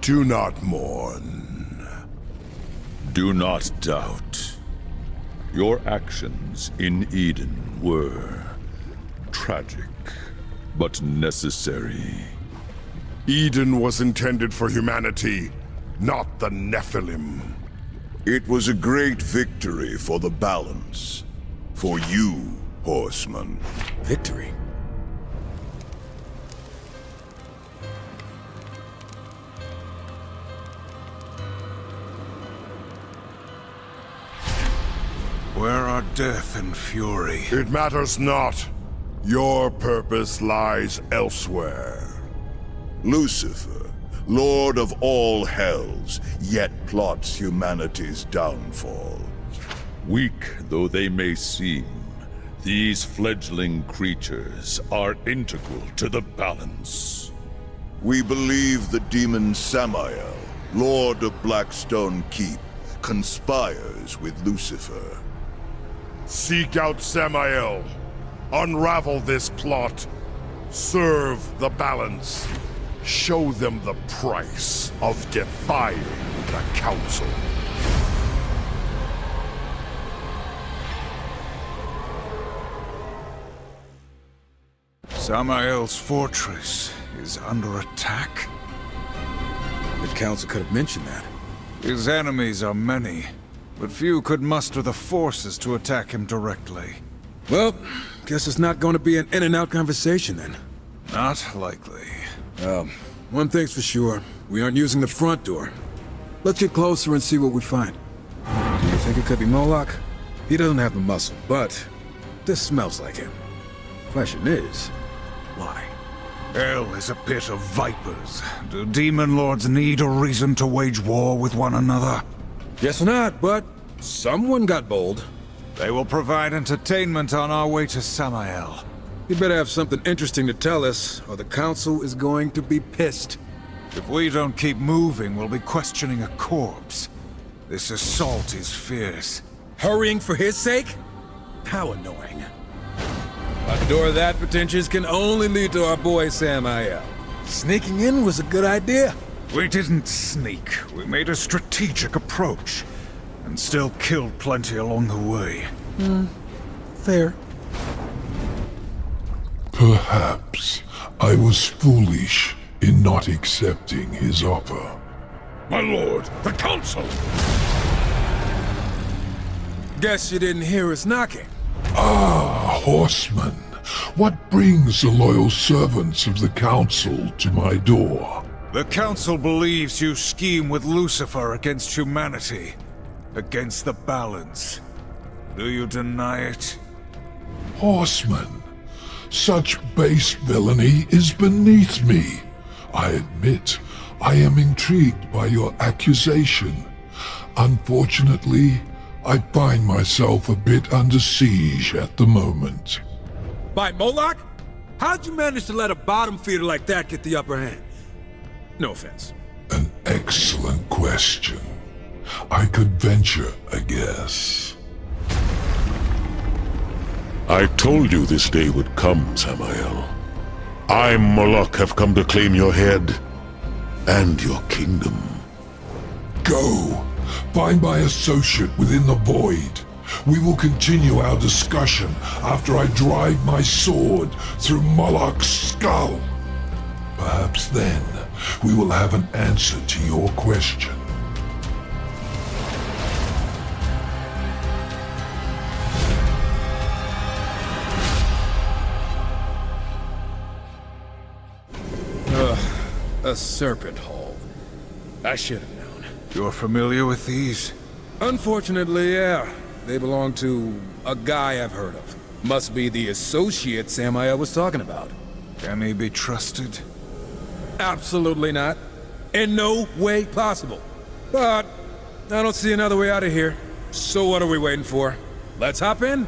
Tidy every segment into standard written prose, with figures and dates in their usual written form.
Do not mourn. Do not doubt. Your actions in Eden were tragic, but necessary. Eden was intended for humanity, not the Nephilim. It was a great victory for the balance. For you, Horseman. Victory? Where are death and fury? It matters not. Your purpose lies elsewhere. Lucifer, Lord of all hells, yet plots humanity's downfall. Weak though they may seem, these fledgling creatures are integral to the balance. We believe the demon Samael, Lord of Blackstone Keep, conspires with Lucifer. Seek out Samael. Unravel this plot. Serve the balance. Show them the price of defying the Council. Samael's fortress is under attack. The Council could have mentioned that. His enemies are many, but few could muster the forces to attack him directly. Well, guess it's not going to be an in-and-out conversation then. Not likely. One thing's for sure. We aren't using the front door. Let's get closer and see what we find. Do you think it could be Moloch? He doesn't have the muscle, but this smells like him. Question is, why? Hell is a pit of vipers. Do demon lords need a reason to wage war with one another? Guess not, but someone got bold. They will provide entertainment on our way to Samael. You better have something interesting to tell us, or the Council is going to be pissed. If we don't keep moving, we'll be questioning a corpse. This assault is fierce. Hurrying for his sake? How annoying. A door that pretentious can only lead to our boy Samael. Sneaking in was a good idea. We didn't sneak. We made a strategic approach. And still killed plenty along the way. Fair. Perhaps I was foolish in not accepting his offer. My lord, the Council! Guess you didn't hear us knocking. Ah, Horseman, what brings the loyal servants of the Council to my door? The Council believes you scheme with Lucifer against humanity. Against the balance. Do you deny it? Horseman, such base villainy is beneath me. I admit, I am intrigued by your accusation. Unfortunately, I find myself a bit under siege at the moment. By Moloch? How'd you manage to let a bottom feeder like that get the upper hand? No offense. An excellent question. I could venture a guess. I told you this day would come, Samael. I, Moloch, have come to claim your head and your kingdom. Go! Find my associate within the void. We will continue our discussion after I drive my sword through Moloch's skull. Perhaps then we will have an answer to your question. A serpent hole. I should have known. You're familiar with these? Unfortunately, yeah. They belong to a guy I've heard of. Must be the associate Samael was talking about. Can he be trusted? Absolutely not. In no way possible. But I don't see another way out of here. So what are we waiting for? Let's hop in?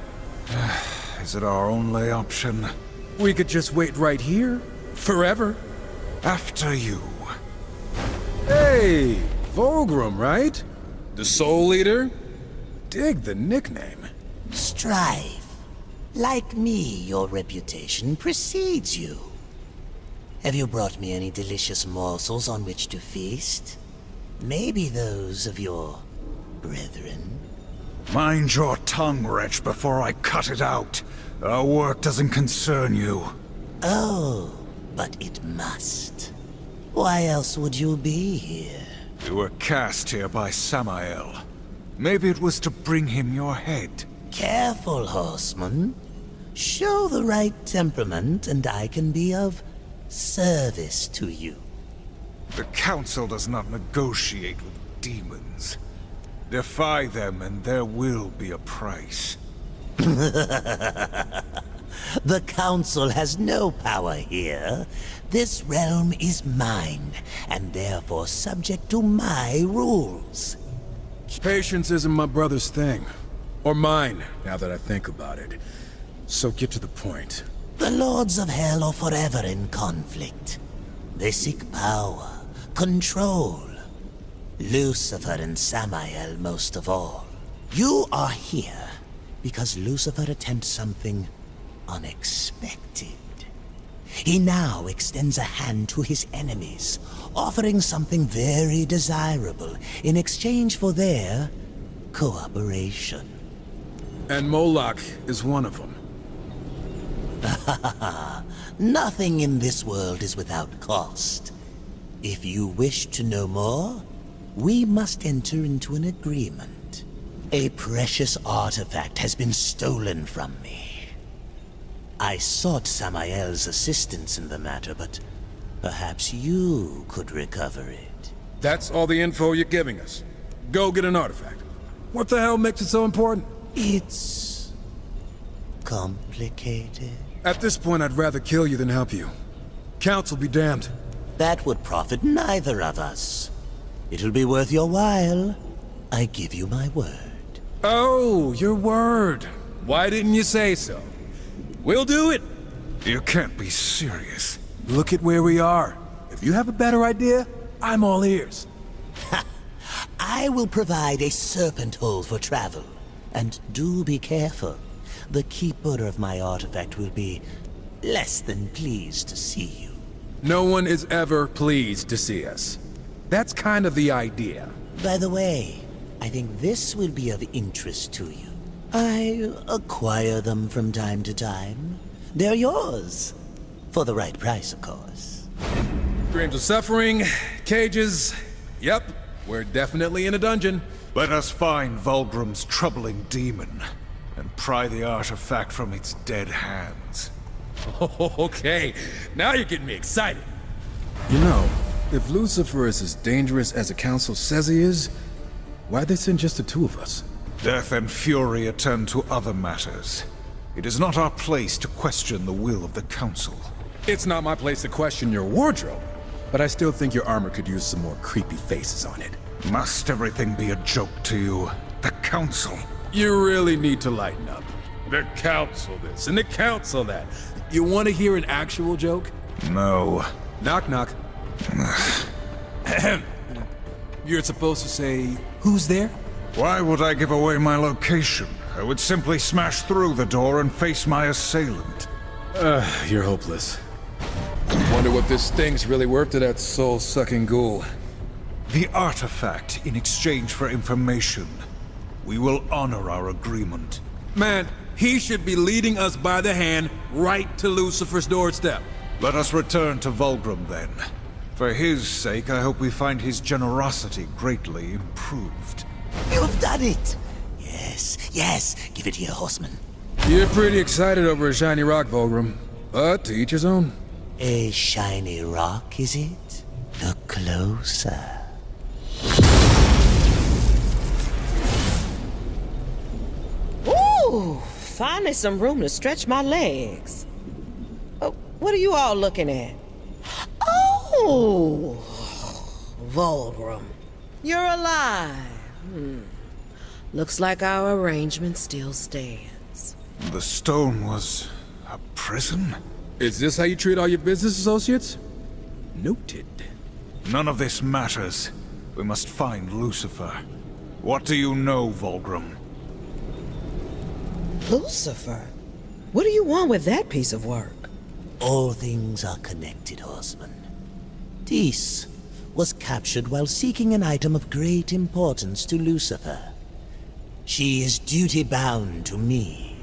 Is it our only option? We could just wait right here. Forever. After you. Hey, Volgrim, right? The Soul Eater? Dig the nickname. Strife. Like me, your reputation precedes you. Have you brought me any delicious morsels on which to feast? Maybe those of your brethren? Mind your tongue, wretch, before I cut it out. Our work doesn't concern you. Oh, but it must. Why else would you be here? You were cast here by Samael. Maybe it was to bring him your head. Careful, horseman. Show the right temperament, and I can be of service to you. The Council does not negotiate with demons. Defy them, and there will be a price. The Council has no power here. This realm is mine, and therefore subject to my rules. Patience isn't my brother's thing. Or mine, now that I think about it. So get to the point. The Lords of Hell are forever in conflict. They seek power, control. Lucifer and Samael most of all. You are here because Lucifer attempts something unexpected. He now extends a hand to his enemies, offering something very desirable in exchange for their cooperation. And Moloch is one of them. Nothing in this world is without cost. If you wish to know more, we must enter into an agreement. A precious artifact has been stolen from me. I sought Samael's assistance in the matter, but perhaps you could recover it. That's all the info you're giving us. Go get an artifact. What the hell makes it so important? It's complicated. At this point, I'd rather kill you than help you. Council be damned. That would profit neither of us. It'll be worth your while. I give you my word. Oh, your word. Why didn't you say so? We'll do it. You can't be serious. Look at where we are. If you have a better idea, I'm all ears. I will provide a serpent hole for travel. And do be careful. The keeper of my artifact will be less than pleased to see you. No one is ever pleased to see us. That's kind of the idea. By the way, I think this will be of interest to you. I acquire them from time to time. They're yours. For the right price, of course. Dreams of suffering, cages. Yep, we're definitely in a dungeon. Let us find Vulgrim's troubling demon and pry the artifact from its dead hands. Okay, now you're getting me excited. You know, if Lucifer is as dangerous as the Council says he is, why'd they send just the two of us? Death and fury attend to other matters. It is not our place to question the will of the Council. It's not my place to question your wardrobe, but I still think your armor could use some more creepy faces on it. Must everything be a joke to you? The Council? You really need to lighten up. The Council this, and the Council that. You want to hear an actual joke? No. Knock, knock. You're supposed to say, who's there? Why would I give away my location? I would simply smash through the door and face my assailant. You're hopeless. Wonder what this thing's really worth to that soul-sucking ghoul. The artifact in exchange for information. We will honor our agreement. Man, he should be leading us by the hand right to Lucifer's doorstep. Let us return to Vulgrim then. For his sake, I hope we find his generosity greatly improved. You've done it! Yes, yes, give it here, horseman. You're pretty excited over a shiny rock, Vulgrim. But to each his own. A shiny rock, is it? Look closer. Ooh, finally some room to stretch my legs. What are you all looking at? Oh, Vulgrim, you're alive. Looks like our arrangement still stands. The stone was a prison? Is this how you treat all your business associates? Noted. None of this matters. We must find Lucifer. What do you know, Vulgrim? Lucifer? What do you want with that piece of work? All things are connected, Horseman. Dis was captured while seeking an item of great importance to Lucifer. She is duty-bound to me.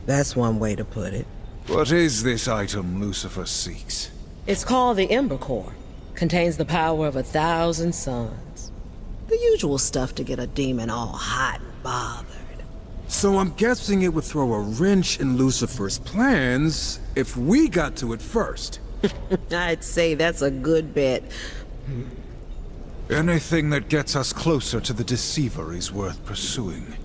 That's one way to put it. What is this item Lucifer seeks? It's called the Ember Core. Contains the power of 1,000 suns. The usual stuff to get a demon all hot and bothered. So I'm guessing it would throw a wrench in Lucifer's plans if we got to it first. I'd say that's a good bet. Anything that gets us closer to the Deceiver is worth pursuing.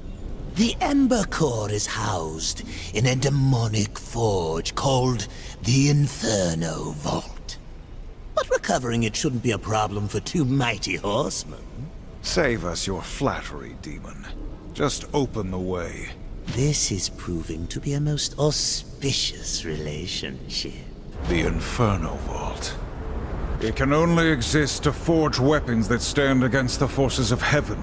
The Ember Core is housed in a demonic forge called the Inferno Vault. But recovering it shouldn't be a problem for two mighty horsemen. Save us your flattery, demon. Just open the way. This is proving to be a most auspicious relationship. The Inferno Vault. It can only exist to forge weapons that stand against the forces of heaven,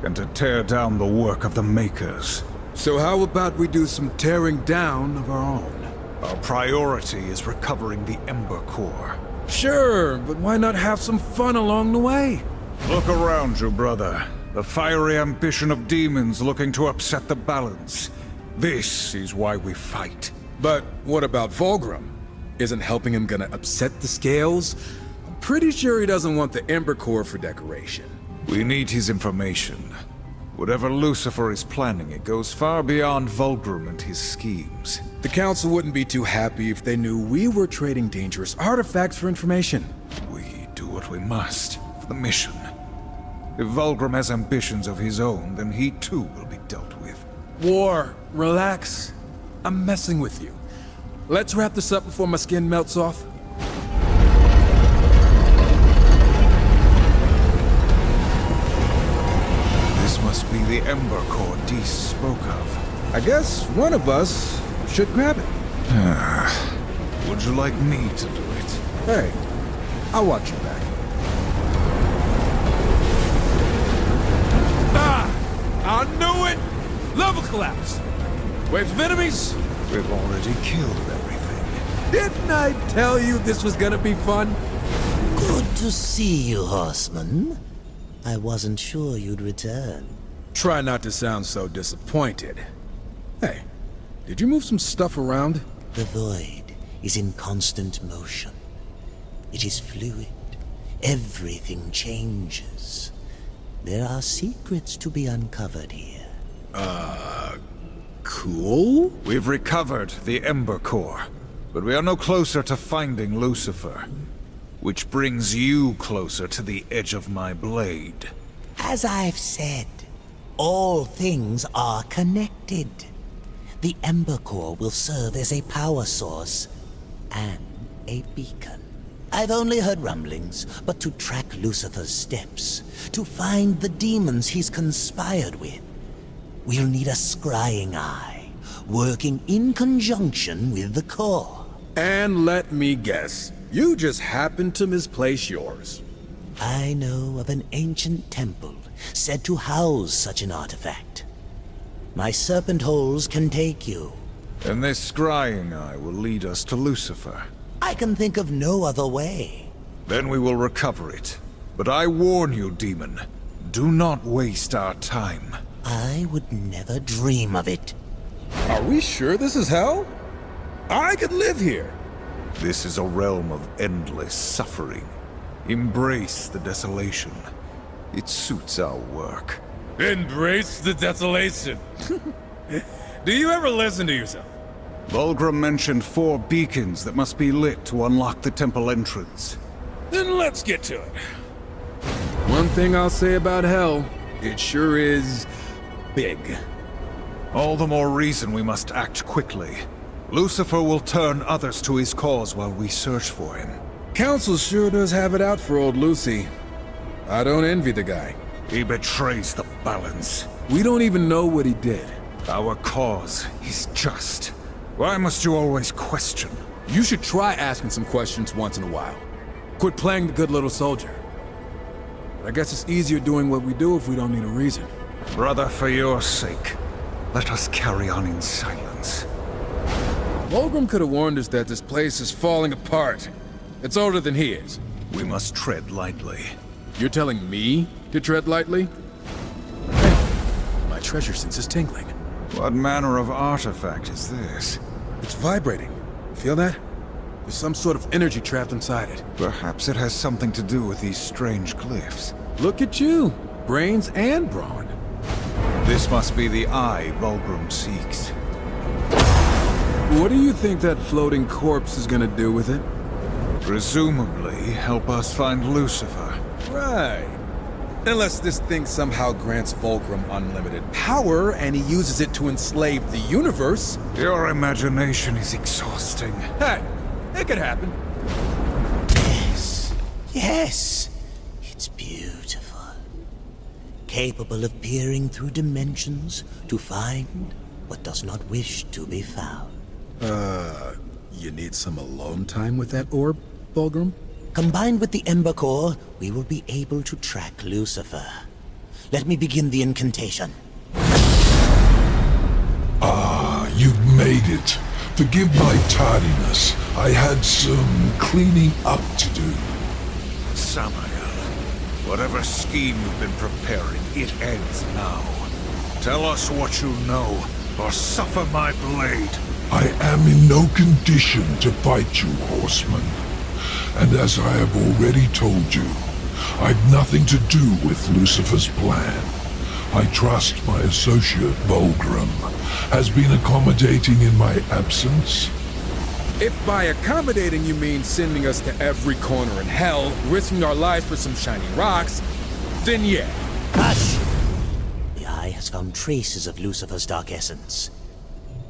and to tear down the work of the Makers. So how about we do some tearing down of our own? Our priority is recovering the Ember Core. Sure, but why not have some fun along the way? Look around you, brother. The fiery ambition of demons looking to upset the balance. This is why we fight. But what about Volgrim? Isn't helping him gonna upset the scales? I'm pretty sure he doesn't want the Ember Core for decoration. We need his information. Whatever Lucifer is planning, it goes far beyond Volgrim and his schemes. The Council wouldn't be too happy if they knew we were trading dangerous artifacts for information. We do what we must for the mission. If Volgrim has ambitions of his own, then he too will be dealt with. War, relax. I'm messing with you. Let's wrap this up before my skin melts off. This must be the Ember Core Dis spoke of. I guess one of us should grab it. Would you like me to do it? Hey, I'll watch your back. I knew it! Level collapse! Waves of enemies? We've already killed everything. Didn't I tell you this was gonna be fun? Good to see you, Horseman. I wasn't sure you'd return. Try not to sound so disappointed. Hey, did you move some stuff around? The void is in constant motion. It is fluid. Everything changes. There are secrets to be uncovered here. Cool? We've recovered the Ember Core, but we are no closer to finding Lucifer. Which brings you closer to the edge of my blade. As I've said, all things are connected. The Ember Core will serve as a power source and a beacon. I've only heard rumblings, but to track Lucifer's steps, to find the demons he's conspired with, we'll need a scrying eye, working in conjunction with the core. And let me guess, you just happened to misplace yours. I know of an ancient temple said to house such an artifact. My serpent holes can take you. And this scrying eye will lead us to Lucifer. I can think of no other way. Then we will recover it. But I warn you, demon, do not waste our time. I would never dream of it. Are we sure this is hell? I could live here. This is a realm of endless suffering. Embrace the desolation. It suits our work. Embrace the desolation. Do you ever listen to yourself? Volgrim mentioned 4 beacons that must be lit to unlock the temple entrance. Then let's get to it. One thing I'll say about hell, it sure is big. All the more reason we must act quickly. Lucifer will turn others to his cause while we search for him. Council sure does have it out for old Lucy. I don't envy the guy. He betrays the balance. We don't even know what he did. Our cause is just. Why must you always question? You should try asking some questions once in a while. Quit playing the good little soldier. But I guess it's easier doing what we do if we don't need a reason. Brother, for your sake, let us carry on in silence. Volgrim could have warned us that this place is falling apart. It's older than he is. We must tread lightly. You're telling me to tread lightly? Hey, my treasure sense is tingling. What manner of artifact is this? It's vibrating. Feel that? There's some sort of energy trapped inside it. Perhaps it has something to do with these strange glyphs. Look at you. Brains and brawn. This must be the eye Volgrim seeks. What do you think that floating corpse is gonna do with it? Presumably help us find Lucifer. Right. Unless this thing somehow grants Volgrim unlimited power and he uses it to enslave the universe. Your imagination is exhausting. Hey, it could happen. Yes. Yes. It's beautiful. Capable of peering through dimensions to find what does not wish to be found. You need some alone time with that orb, Volgrim? Combined with the Ember Core, we will be able to track Lucifer. Let me begin the incantation. Ah, you've made it. Forgive my tardiness. I had some cleaning up to do. Samael, whatever scheme you've been preparing, it ends now. Tell us what you know, or suffer my blade. I am in no condition to fight you, Horseman. And as I have already told you, I've nothing to do with Lucifer's plan. I trust my associate Volgrim has been accommodating in my absence. If by accommodating you mean sending us to every corner in hell, risking our lives for some shiny rocks, then yeah. Hush! The Eye has found traces of Lucifer's dark essence.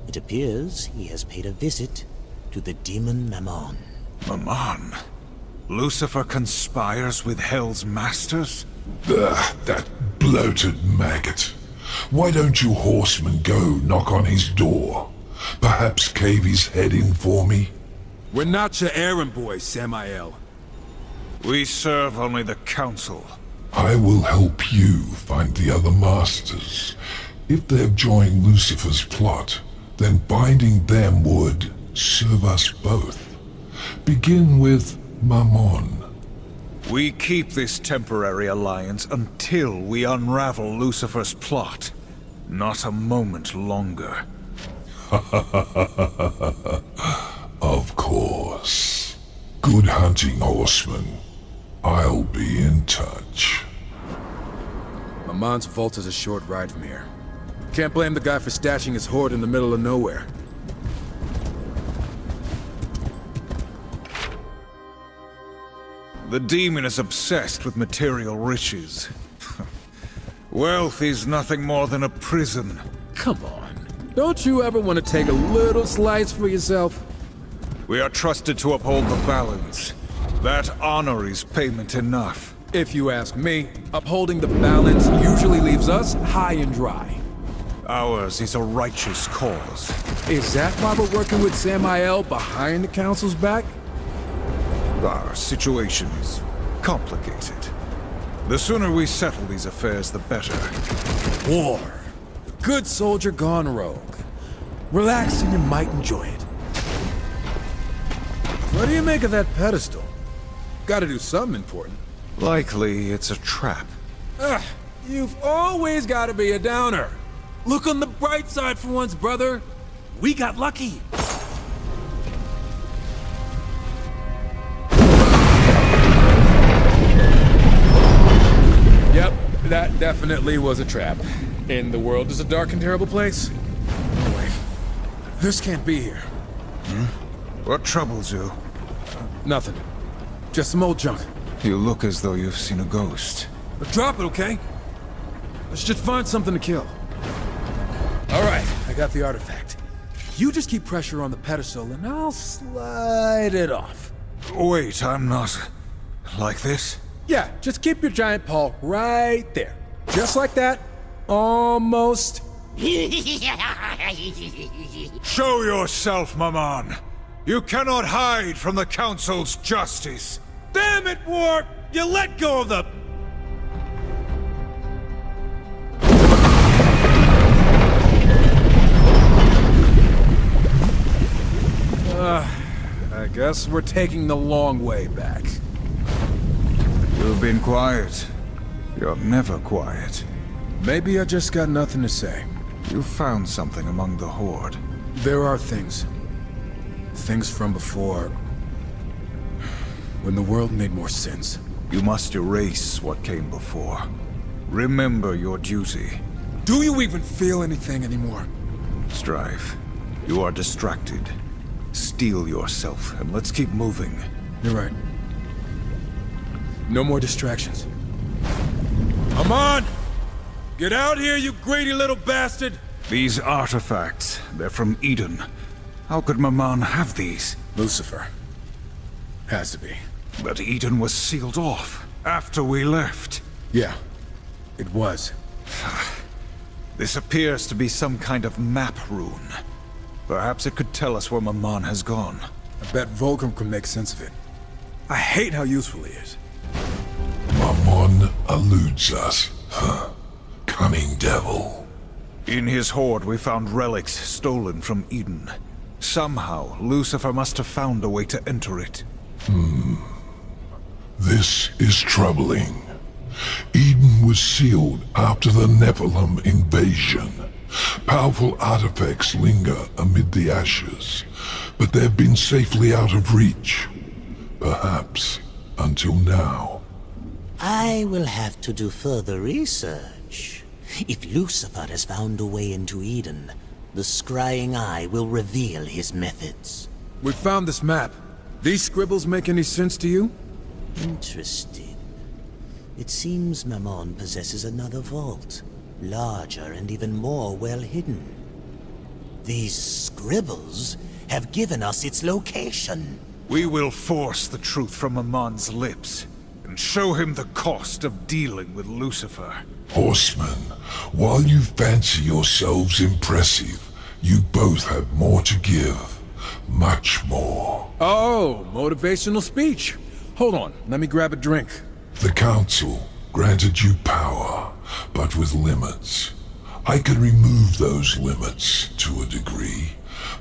It appears he has paid a visit to the demon Mammon. Mammon? Lucifer conspires with Hell's masters? That bloated maggot. Why don't you horsemen go knock on his door? Perhaps cave his head in for me? We're not your errand boys, Samael. We serve only the Council. I will help you find the other masters. If they've joined Lucifer's plot, then binding them would serve us both. Begin with Mammon. We keep this temporary alliance until we unravel Lucifer's plot. Not a moment longer. Of course. Good hunting, Horseman. I'll be in touch. Mammon's vault is a short ride from here. Can't blame the guy for stashing his hoard in the middle of nowhere. The demon is obsessed with material riches. Wealth is nothing more than a prison. Come on. Don't you ever want to take a little slice for yourself? We are trusted to uphold the balance. That honor is payment enough. If you ask me, upholding the balance usually leaves us high and dry. Ours is a righteous cause. Is that why we're working with Samael behind the Council's back? Our situation is complicated. The sooner we settle these affairs, the better. War. A good soldier gone rogue. Relax and you might enjoy it. What do you make of that pedestal? Gotta do something important. Likely it's a trap. Ugh, you've always gotta be a downer. Look on the bright side for once, brother. We got lucky. Yep, that definitely was a trap. And the world is a dark and terrible place. Wait, this can't be here. What troubles you? Nothing. Just some old junk. You look as though you've seen a ghost. But drop it, okay? Let's just find something to kill. All right, I got the artifact. You just keep pressure on the pedestal and I'll slide it off. Wait, I'm not... like this? Yeah, just keep your giant paw right there. Just like that. Almost. Show yourself, Mammon! You cannot hide from the Council's justice! Damn it, War! You let go of the... I guess we're taking the long way back. You've been quiet. You're never quiet. Maybe I just got nothing to say. You found something among the Horde. There are things. Things from before. When the world made more sense. You must erase what came before. Remember your duty. Do you even feel anything anymore? Strife, you are distracted. Steel yourself, and let's keep moving. You're right. No more distractions. Come on! Get out here, you greedy little bastard! These artifacts, they're from Eden. How could Maman have these? Lucifer. Has to be. But Eden was sealed off after we left. Yeah, it was. This appears to be some kind of map rune. Perhaps it could tell us where Maman has gone. I bet Volcrum can make sense of it. I hate how useful he is. Mammon eludes us. Huh. Cunning devil. In his hoard, we found relics stolen from Eden. Somehow, Lucifer must have found a way to enter it. This is troubling. Eden was sealed after the Nephilim invasion. Powerful artifacts linger amid the ashes, but they've been safely out of reach. Perhaps until now. I will have to do further research. If Lucifer has found a way into Eden, the scrying eye will reveal his methods. We found this map. These scribbles make any sense to you? Interesting. It seems Mammon possesses another vault, larger and even more well hidden. These scribbles have given us its location. We will force the truth from Mamon's lips, and show him the cost of dealing with Lucifer. Horseman, while you fancy yourselves impressive, you both have more to give. Much more. Oh, motivational speech. Hold on, let me grab a drink. The Council granted you power, but with limits. I can remove those limits to a degree,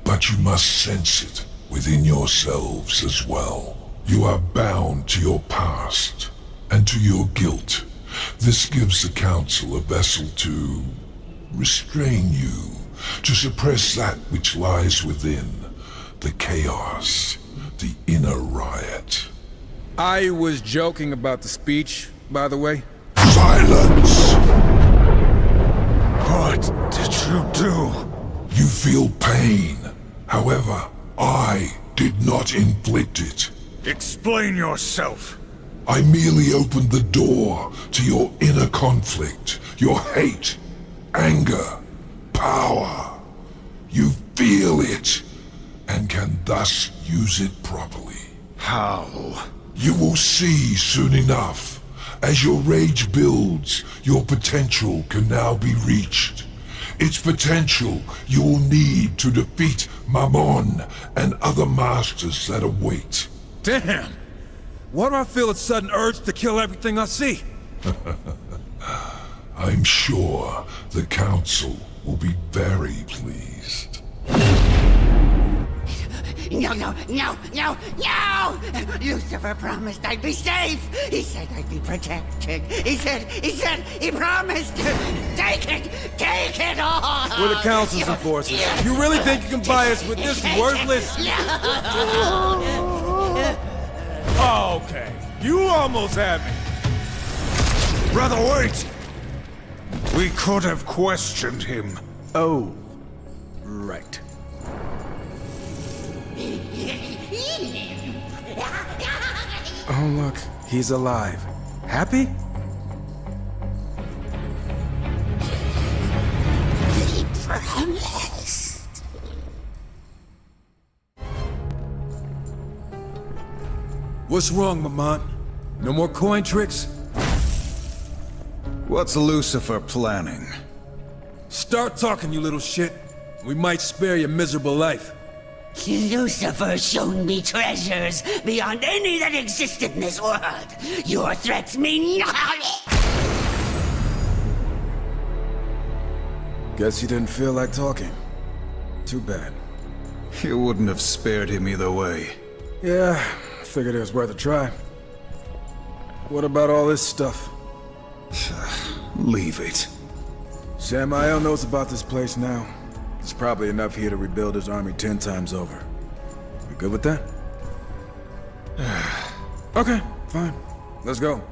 but you must sense it within yourselves as well. You are bound to your past and to your guilt. This gives the Council a vessel to restrain you, to suppress that which lies within, the chaos, the inner riot. I was joking about the speech, by the way. Silence! What did you do? You feel pain. However, I did not inflict it. Explain yourself. I merely opened the door to your inner conflict, your hate, anger, power. You feel it, and can thus use it properly. How? You will see soon enough. As your rage builds, your potential can now be reached. Its potential you will need to defeat Mammon and other masters that await. Damn! Why do I feel a sudden urge to kill everything I see? I'm sure the Council will be very pleased. No, no, no, no, no! Lucifer promised I'd be safe! He said I'd be protected! He promised! Take it all! We're the Council's enforcers. You really think you can buy us with this worthless... Oh, okay. You almost had me. Brother, wait! We could have questioned him. Oh, right. Oh, look. He's alive. Happy? He promised. What's wrong, Maman? No more coin tricks? What's Lucifer planning? Start talking, you little shit. We might spare your miserable life. Lucifer's shown me treasures beyond any that exist in this world. Your threats mean nothing. Guess you didn't feel like talking. Too bad. You wouldn't have spared him either way. Yeah, figured it was worth a try. What about all this stuff? Leave it. Samael knows about this place now. There's probably enough here to rebuild his army 10 times over. You good with that? Okay, fine. Let's go.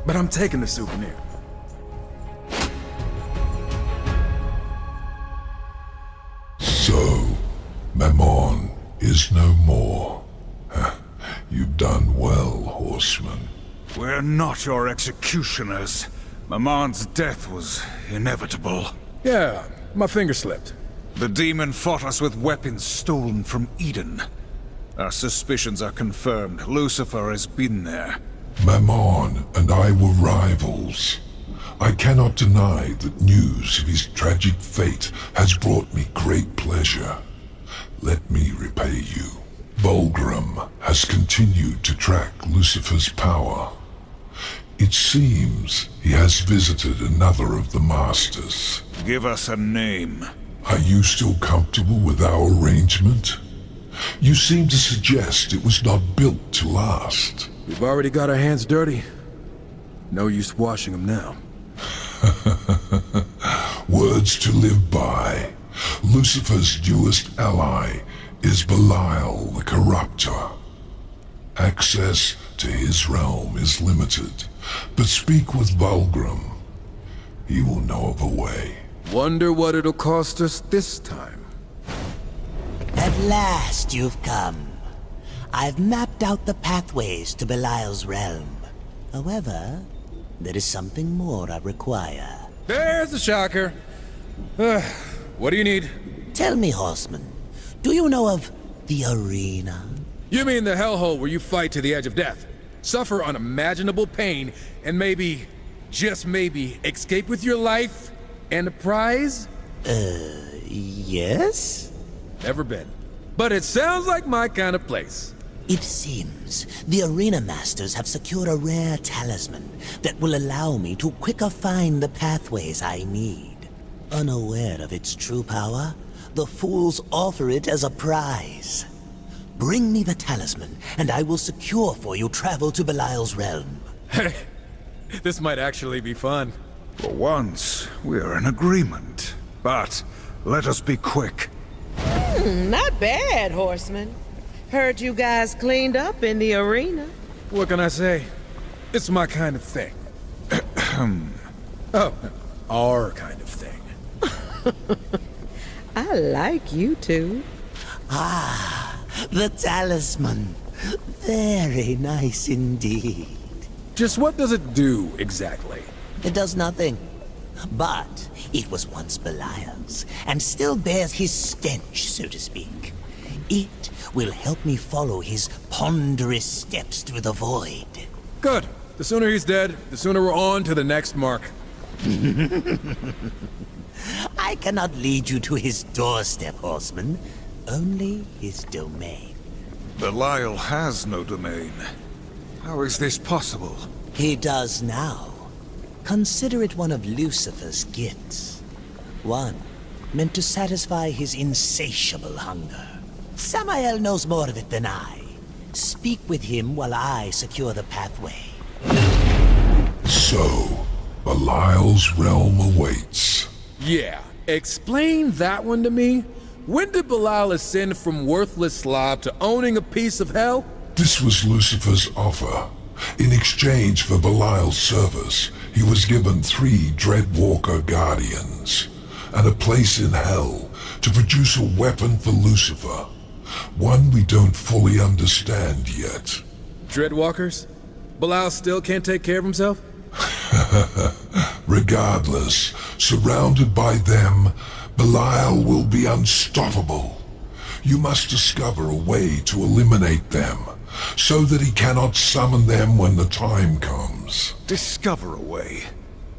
But I'm taking the souvenir. So, Mammon is no more. You've done well, Horseman. We're not your executioners. Mamon's death was inevitable. Yeah, my finger slipped. The demon fought us with weapons stolen from Eden. Our suspicions are confirmed. Lucifer has been there. Mammon and I were rivals. I cannot deny that news of his tragic fate has brought me great pleasure. Let me repay you. Vulgrim has continued to track Lucifer's power. It seems he has visited another of the Masters. Give us a name. Are you still comfortable with our arrangement? You seem to suggest it was not built to last. We've already got our hands dirty. No use washing them now. Words to live by. Lucifer's newest ally is Belial the Corruptor. Access to his realm is limited, but speak with Vulgrim. He will know of a way. Wonder what it'll cost us this time. At last you've come. I've mapped out the pathways to Belial's realm. However, there is something more I require. There's the shocker. What do you need? Tell me, Horseman, do you know of the arena? You mean the hellhole where you fight to the edge of death, suffer unimaginable pain, and maybe, just maybe, escape with your life and a prize? Yes? Never been. But it sounds like my kind of place. It seems the Arena Masters have secured a rare talisman that will allow me to quicker find the pathways I need. Unaware of its true power, the fools offer it as a prize. Bring me the talisman, and I will secure for you travel to Belial's realm. Hey, this might actually be fun. For once, we're in agreement. But let us be quick. Not bad, Horseman. Heard you guys cleaned up in the arena. What can I say? It's my kind of thing. Oh, our kind of thing. I like you two. Ah, the talisman. Very nice indeed. Just what does it do, exactly? It does nothing. But it was once Belial's, and still bears his stench, so to speak. It will help me follow his ponderous steps through the void. Good. The sooner he's dead, the sooner we're on to the next mark. I cannot lead you to his doorstep, Horseman. Only his domain. Belial has no domain. How is this possible? He does now. Consider it one of Lucifer's gifts. One meant to satisfy his insatiable hunger. Samael knows more of it than I. Speak with him while I secure the pathway. So, Belial's realm awaits. Yeah, explain that one to me. When did Belial ascend from worthless slob to owning a piece of hell? This was Lucifer's offer. In exchange for Belial's service, he was given 3 Dreadwalker Guardians, and a place in hell to produce a weapon for Lucifer. One we don't fully understand yet. Dreadwalkers? Belial still can't take care of himself? Regardless, surrounded by them, Belial will be unstoppable. You must discover a way to eliminate them, so that he cannot summon them when the time comes. Discover a way.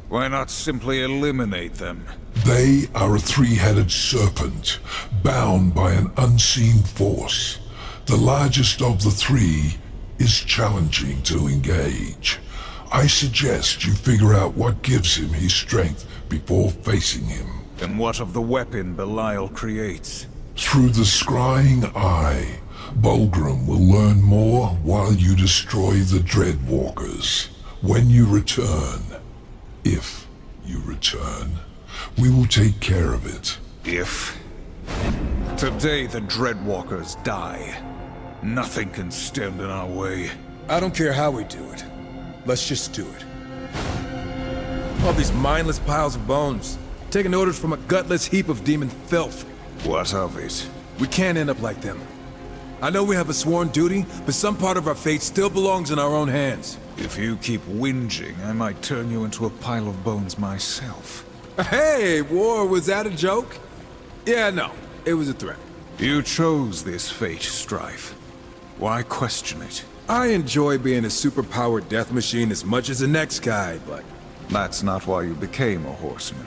Why not simply eliminate them? They are a 3-headed serpent, bound by an unseen force. The largest of the 3 is challenging to engage. I suggest you figure out what gives him his strength before facing him. And what of the weapon Belial creates? Through the scrying eye, Bulgrim will learn more while you destroy the Dreadwalkers. When you return, if you return, we will take care of it. If today the Dreadwalkers die, nothing can stand in our way. I don't care how we do it. Let's just do it. All these mindless piles of bones, taking orders from a gutless heap of demon filth. What of it? We can't end up like them. I know we have a sworn duty, but some part of our fate still belongs in our own hands. If you keep whinging, I might turn you into a pile of bones myself. Hey, War, was that a joke? Yeah, no, it was a threat. You chose this fate, Strife. Why question it? I enjoy being a superpowered death machine as much as the next guy, but... That's not why you became a horseman,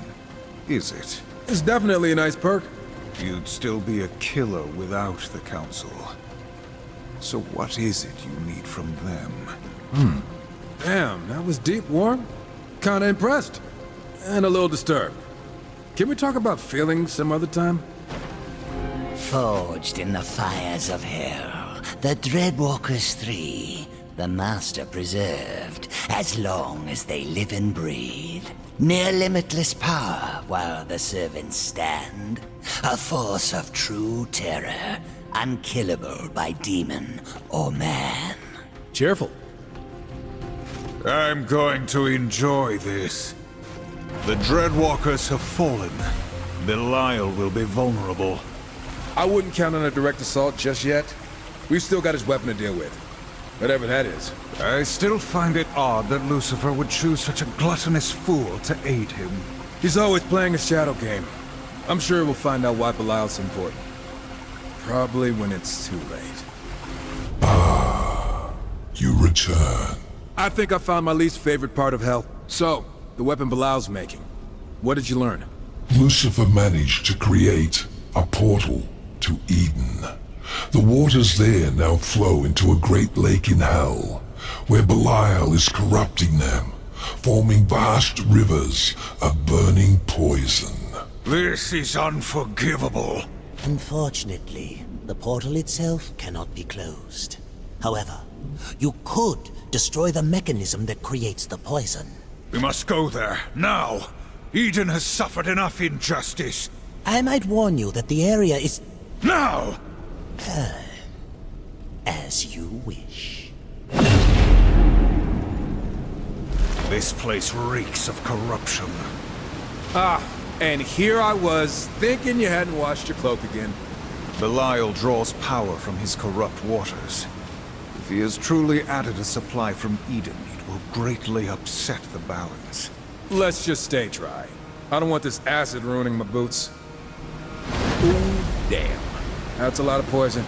is it? It's definitely a nice perk. You'd still be a killer without the Council. So what is it you need from them? Damn, that was deep, War. Kinda impressed. And a little disturbed. Can we talk about feelings some other time? Forged in the fires of hell, the Dreadwalkers 3, the Master preserved, as long as they live and breathe. Near limitless power while the servants stand. A force of true terror, unkillable by demon or man. Cheerful. I'm going to enjoy this. The Dreadwalkers have fallen. Belial will be vulnerable. I wouldn't count on a direct assault just yet. We've still got his weapon to deal with. Whatever that is. I still find it odd that Lucifer would choose such a gluttonous fool to aid him. He's always playing a shadow game. I'm sure we'll find out why Belial's important. Probably when it's too late. You return. I think I found my least favorite part of hell. So, the weapon Belial's making. What did you learn? Lucifer managed to create a portal to Eden. The waters there now flow into a great lake in hell, where Belial is corrupting them, forming vast rivers of burning poison. This is unforgivable. Unfortunately, the portal itself cannot be closed. However, you could destroy the mechanism that creates the poison. We must go there, now! Eden has suffered enough injustice. I might warn you that the area is... Now! As you wish. This place reeks of corruption. And here I was, thinking you hadn't washed your cloak again. Belial draws power from his corrupt waters. If he has truly added a supply from Eden, it will greatly upset the balance. Let's just stay dry. I don't want this acid ruining my boots. Ooh, damn. That's a lot of poison.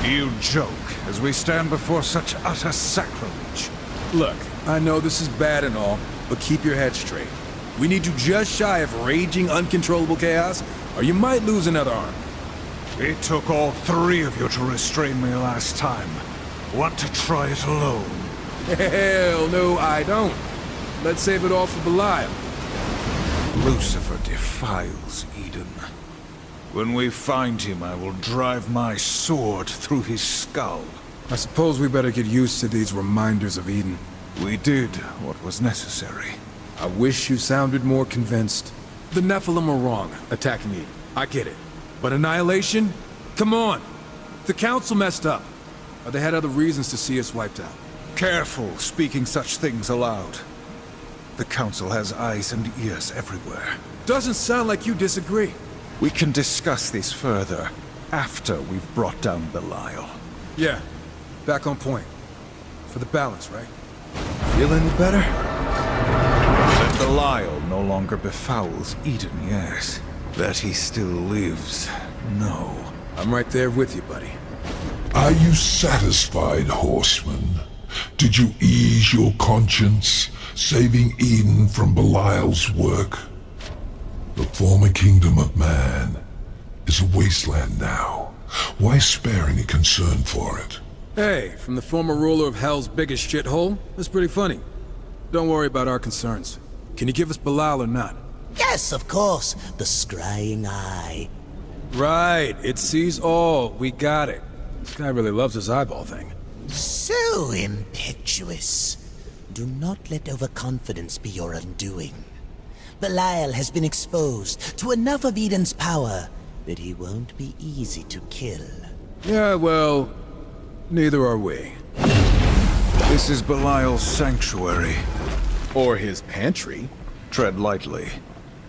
You joke, as we stand before such utter sacrilege. Look, I know this is bad and all, but keep your head straight. We need you just shy of raging, uncontrollable chaos, or you might lose another arm. It took all three of you to restrain me last time. Want to try it alone? Hell no, I don't. Let's save it all for Belial. Lucifer defiles Eden. When we find him, I will drive my sword through his skull. I suppose we better get used to these reminders of Eden. We did what was necessary. I wish you sounded more convinced. The Nephilim were wrong, attacking Eden. I get it. But annihilation? Come on! The Council messed up. Or they had other reasons to see us wiped out. Careful speaking such things aloud. The Council has eyes and ears everywhere. Doesn't sound like you disagree. We can discuss this further after we've brought down Belial. Yeah, back on point. For the balance, right? Feel any better? That Belial no longer befouls Eden, yes. That he still lives, no. I'm right there with you, buddy. Are you satisfied, Horseman? Did you ease your conscience, saving Eden from Belial's work? The former kingdom of man is a wasteland now. Why spare any concern for it? Hey, from the former ruler of Hell's biggest shithole? That's pretty funny. Don't worry about our concerns. Can you give us Belial or not? Yes, of course. The scrying eye. Right, it sees all. We got it. This guy really loves his eyeball thing. So impetuous. Do not let overconfidence be your undoing. Belial has been exposed to enough of Eden's power that he won't be easy to kill. Yeah, well, neither are we. This is Belial's sanctuary. Or his pantry. Tread lightly.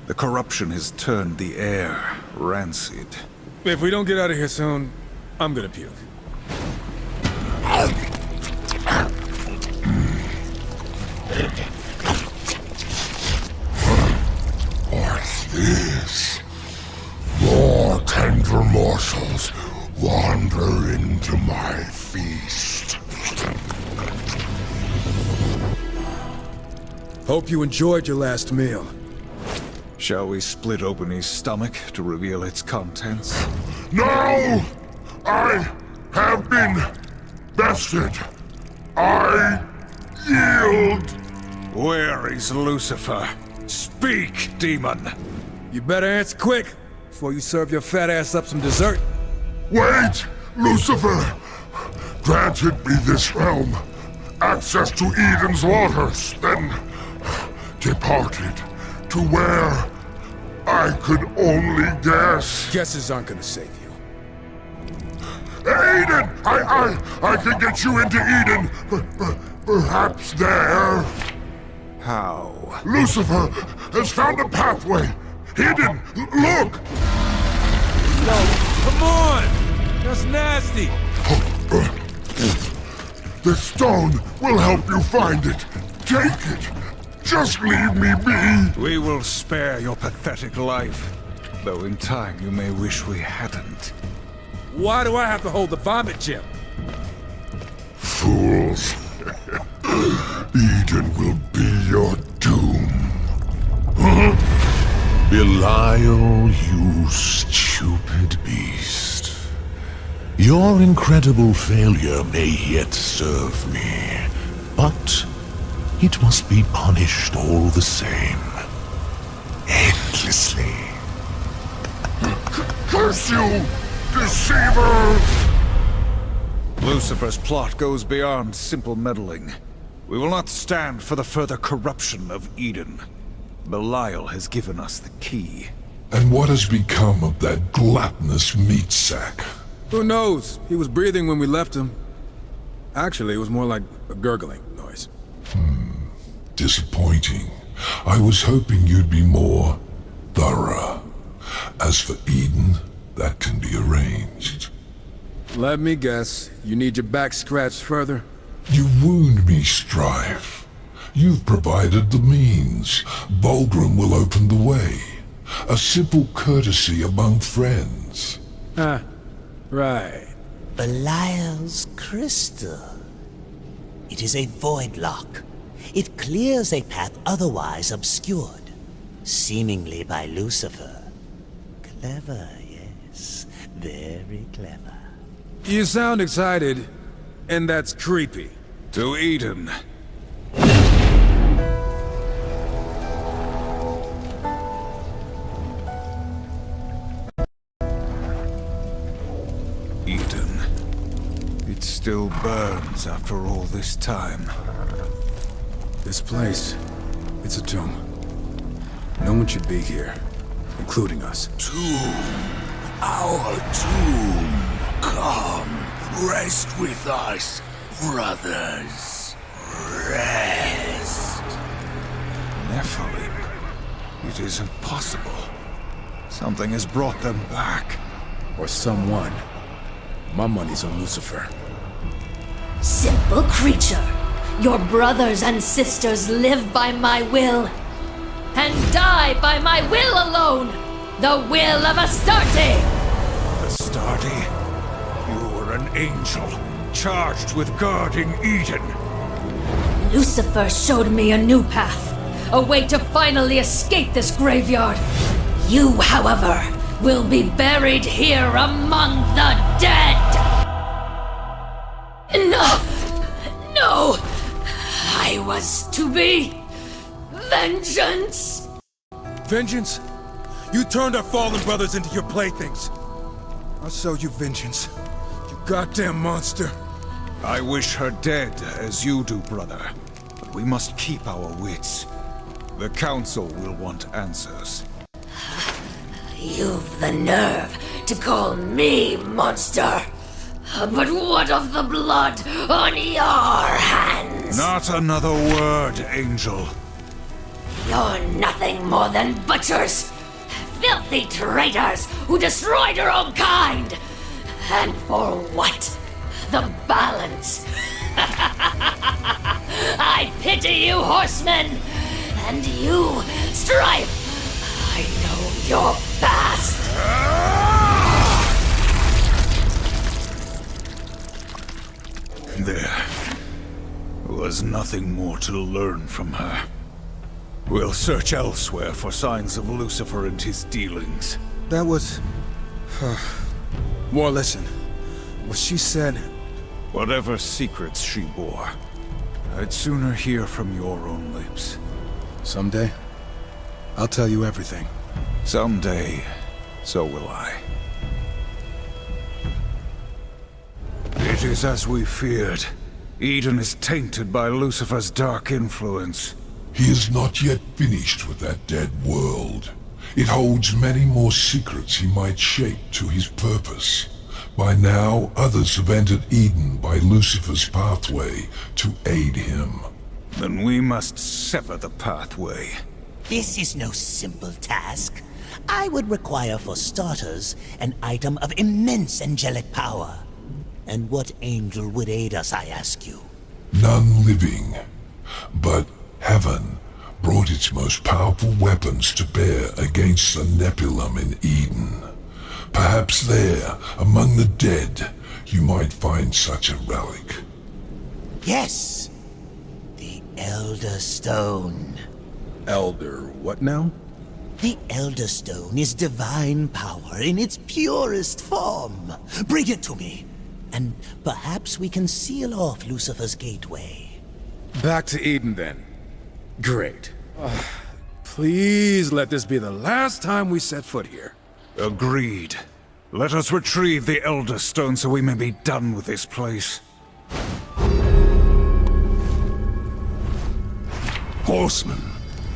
The corruption has turned the air rancid. If we don't get out of here soon, I'm gonna puke. What's this? More tender morsels wander into my feast. Hope you enjoyed your last meal. Shall we split open his stomach to reveal its contents? No! I have been bested. I yield. Where is Lucifer? Speak, demon! You better answer quick, before you serve your fat ass up some dessert. Wait! Lucifer granted me this realm, access to Eden's waters, then departed to where I could only guess. Guesses aren't gonna save you. Eden! I can get you into Eden. Perhaps there. How? Lucifer has found a pathway. Hidden. Look! No, come on! That's nasty! The stone will help you find it. Take it. Just leave me be. We will spare your pathetic life. Though in time you may wish we hadn't. Why do I have to hold the vomit gem? Fools. Eden will be your doom. Belial, you stupid beast. Your incredible failure may yet serve me, but it must be punished all the same. Endlessly. Curse you, deceiver! Lucifer's plot goes beyond simple meddling. We will not stand for the further corruption of Eden. Belial has given us the key. And what has become of that gluttonous meat sack? Who knows? He was breathing when we left him. Actually, it was more like a gurgling noise. Disappointing. I was hoping you'd be more thorough. As for Eden, that can be arranged. Let me guess, you need your back scratched further? You wound me, Strife. You've provided the means. Vulgrim will open the way. A simple courtesy among friends. Ah, right. Belial's crystal. It is a void lock. It clears a path otherwise obscured, seemingly by Lucifer. Clever, yes. Very clever. You sound excited, and that's creepy. To Eden. Eden. It still burns after all this time. This place, it's a tomb. No one should be here, including us. Our tomb. Come, rest with us, brothers. Rest. Nephilim. It is impossible. Something has brought them back. Or someone. My money's on Lucifer. Simple creature. Your brothers and sisters live by my will, and die by my will alone. The will of Astarte! Astarte? You were an angel, charged with guarding Eden. Lucifer showed me a new path, a way to finally escape this graveyard. You, however, will be buried here among the dead! Enough! No! I was to be... vengeance! Vengeance? You turned our fallen brothers into your playthings. I'll show you vengeance. You goddamn monster. I wish her dead, as you do, brother. But we must keep our wits. The Council will want answers. You've the nerve to call me monster. But what of the blood on your hands? Not another word, Angel. You're nothing more than butchers. Filthy traitors who destroyed your own kind. And for what? The balance. I pity you, horsemen. And you, Strife. I know your past. There was nothing more to learn from her. We'll search elsewhere for signs of Lucifer and his dealings. That was... War, listen. What she said... Whatever secrets she bore, I'd sooner hear from your own lips. Someday, I'll tell you everything. Someday, so will I. It is as we feared. Eden is tainted by Lucifer's dark influence. He is not yet finished with that dead world. It holds many more secrets he might shape to his purpose. By now, others have entered Eden by Lucifer's pathway to aid him. Then we must sever the pathway. This is no simple task. I would require, for starters, an item of immense angelic power. And what angel would aid us, I ask you? None living. But heaven brought its most powerful weapons to bear against the Nephilim in Eden. Perhaps there, among the dead, you might find such a relic. Yes! The Elder Stone. Elder what now? The Elder Stone is divine power in its purest form. Bring it to me, and perhaps we can seal off Lucifer's gateway. Back to Eden, then. Great. Please let this be the last time we set foot here. Agreed. Let us retrieve the Elder Stone so we may be done with this place. Horseman,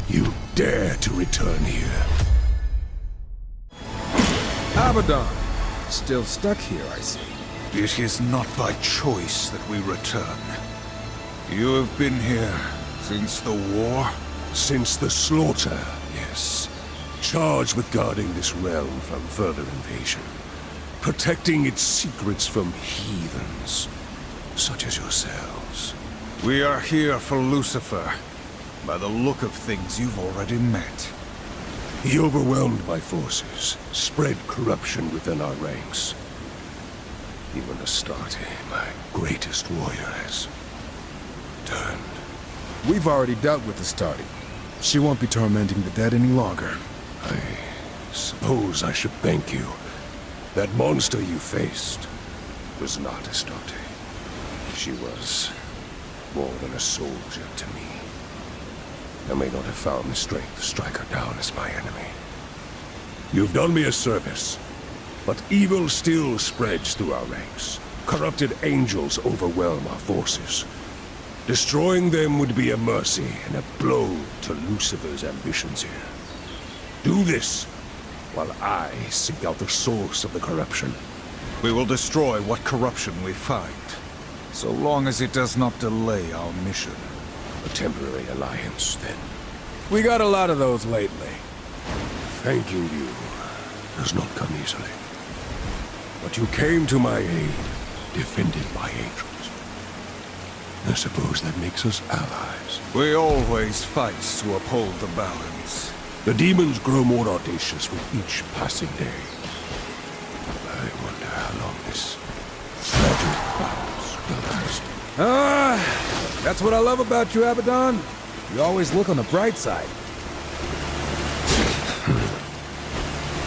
you dare to return here. Abaddon. Still stuck here, I see. It is not by choice that we return. You have been here since the war? Since the slaughter, yes. Charged with guarding this realm from further invasion. Protecting its secrets from heathens, such as yourselves. We are here for Lucifer. By the look of things, you've already met. He overwhelmed my forces, spread corruption within our ranks. Even Astarte, my greatest warrior, has turned. We've already dealt with Astarte. She won't be tormenting the dead any longer. I suppose I should thank you. That monster you faced was not Astarte. She was more than a soldier to me. I may not have found the strength to strike her down as my enemy. You've done me a service, but evil still spreads through our ranks. Corrupted angels overwhelm our forces. Destroying them would be a mercy and a blow to Lucifer's ambitions here. Do this, while I seek out the source of the corruption. We will destroy what corruption we find, so long as it does not delay our mission. A temporary alliance, then. We got a lot of those lately. Thanking you does not come easily. But you came to my aid, defended by angels. I suppose that makes us allies. We always fight to uphold the balance. The demons grow more audacious with each passing day. I wonder how long this tragic balance will last. That's what I love about you, Abaddon. You always look on the bright side.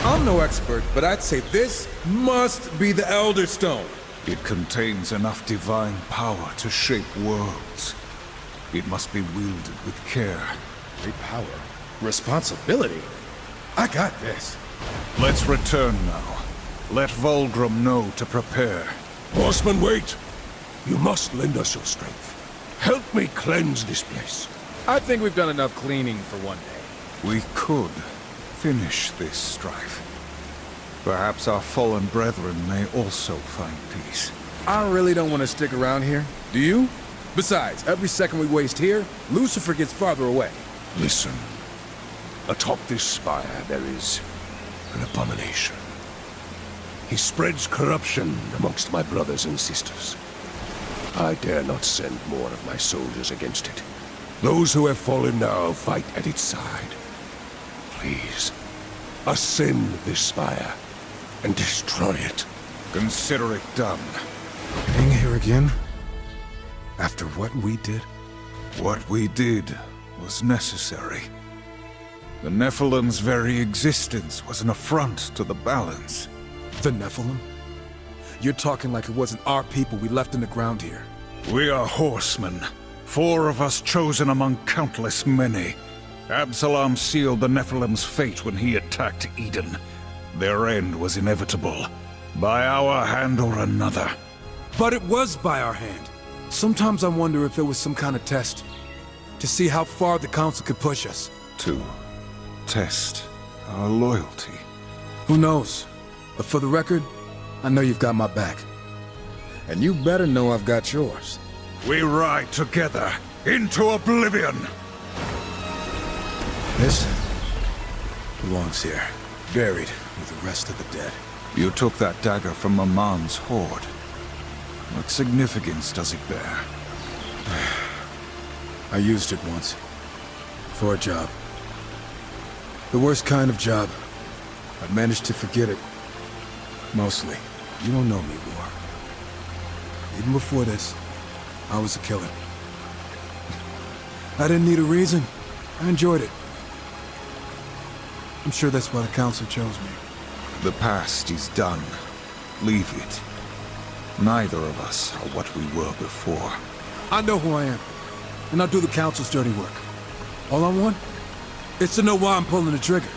I'm no expert, but I'd say this must be the Elder Stone. It contains enough divine power to shape worlds. It must be wielded with care. Great power. Responsibility. I got this. Let's return now. Let Volgrim know to prepare. Horseman, wait! You must lend us your strength. Help me cleanse this place. I think we've done enough cleaning for one day. We could finish this strife. Perhaps our fallen brethren may also find peace. I really don't want to stick around here. Do you? Besides, every second we waste here, Lucifer gets farther away. Listen. Atop this spire there is an abomination. He spreads corruption amongst my brothers and sisters. I dare not send more of my soldiers against it. Those who have fallen now fight at its side. Please, ascend this spire and destroy it. Consider it done. Being here again? After what we did? What we did was necessary. The Nephilim's very existence was an affront to the balance. The Nephilim? You're talking like it wasn't our people we left in the ground here. We are horsemen. 4 of us chosen among countless many. Absalom sealed the Nephilim's fate when he attacked Eden. Their end was inevitable. By our hand or another. But it was by our hand. Sometimes I wonder if it was some kind of test. To see how far the Council could push us. To test our loyalty. Who knows? But for the record, I know you've got my back. And you better know I've got yours. We ride together into oblivion! This belongs here, buried with the rest of the dead. You took that dagger from Maman's hoard. What significance does it bear? I used it once. For a job. The worst kind of job. I've managed to forget it. Mostly. You don't know me, War. Even before this, I was a killer. I didn't need a reason. I enjoyed it. I'm sure that's why the Council chose me. The past is done. Leave it. Neither of us are what we were before. I know who I am, and I'll do the Council's dirty work. All I want is to know why I'm pulling the trigger.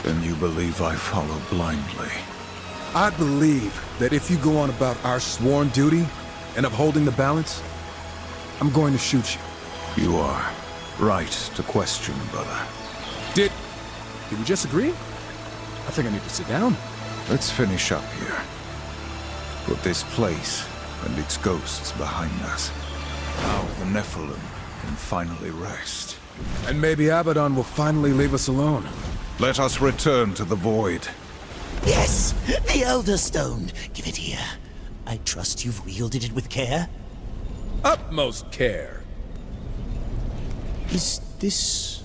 Then you believe I follow blindly. I believe that if you go on about our sworn duty and upholding the balance, I'm going to shoot you. You are right to question, brother. Did we just agree? I think I need to sit down. Let's finish up here. Put this place and its ghosts behind us. Now the Nephilim can finally rest. And maybe Abaddon will finally leave us alone. Let us return to the Void. Yes, the Elder Stone. Give it here. I trust you've wielded it with care. Utmost care. Is this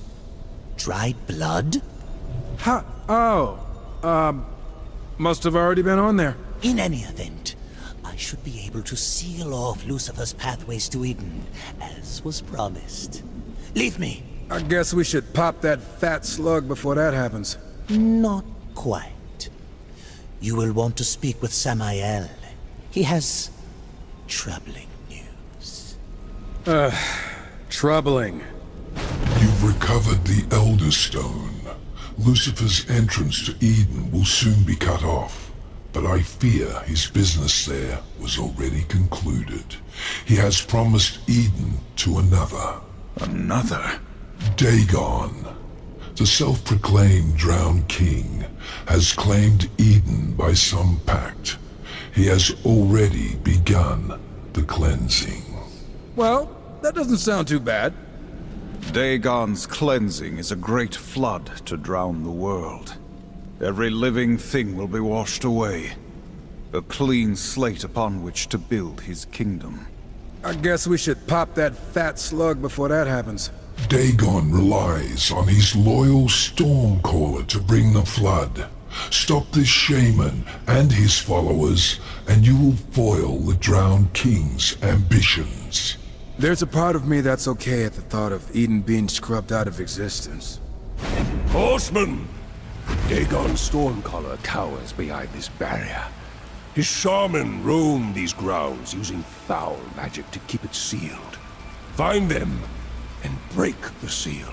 dried blood? Must have already been on there. In any event, I should be able to seal off Lucifer's pathways to Eden, as was promised. Leave me. I guess we should pop that fat slug before that happens. Not quite. You will want to speak with Samael. He has troubling news. Troubling. You've recovered the Elder Stone. Lucifer's entrance to Eden will soon be cut off, but I fear his business there was already concluded. He has promised Eden to another. Another? Dagon, the self-proclaimed drowned king, has claimed Eden by some pact. He has already begun the cleansing. Well, that doesn't sound too bad. Dagon's cleansing is a great flood to drown the world. Every living thing will be washed away. A clean slate upon which to build his kingdom. I guess we should pop that fat slug before that happens. Dagon relies on his loyal Stormcaller to bring the flood. Stop this shaman and his followers, and you will foil the drowned king's ambitions. There's a part of me that's okay at the thought of Eden being scrubbed out of existence. Horseman! Dagon's Stormcaller cowers behind this barrier. His shaman roam these grounds using foul magic to keep it sealed. Find them and break the seal.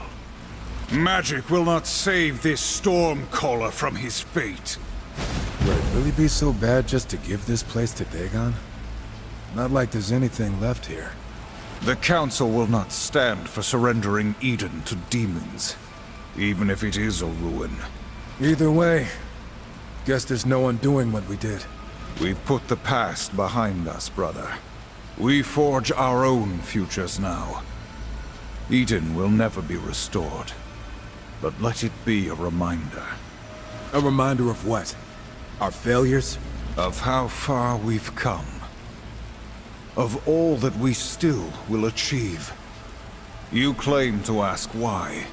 Magic will not save this Stormcaller from his fate. We're Will he be so bad just to give this place to Dagon? Not like there's anything left here. The Council will not stand for surrendering Eden to demons, even if it is a ruin. Either way, guess there's no undoing what we did. We've put the past behind us, brother. We forge our own futures now. Eden will never be restored, but let it be a reminder. A reminder of what? Our failures? Of how far we've come. Of all that we still will achieve. You claim to ask why.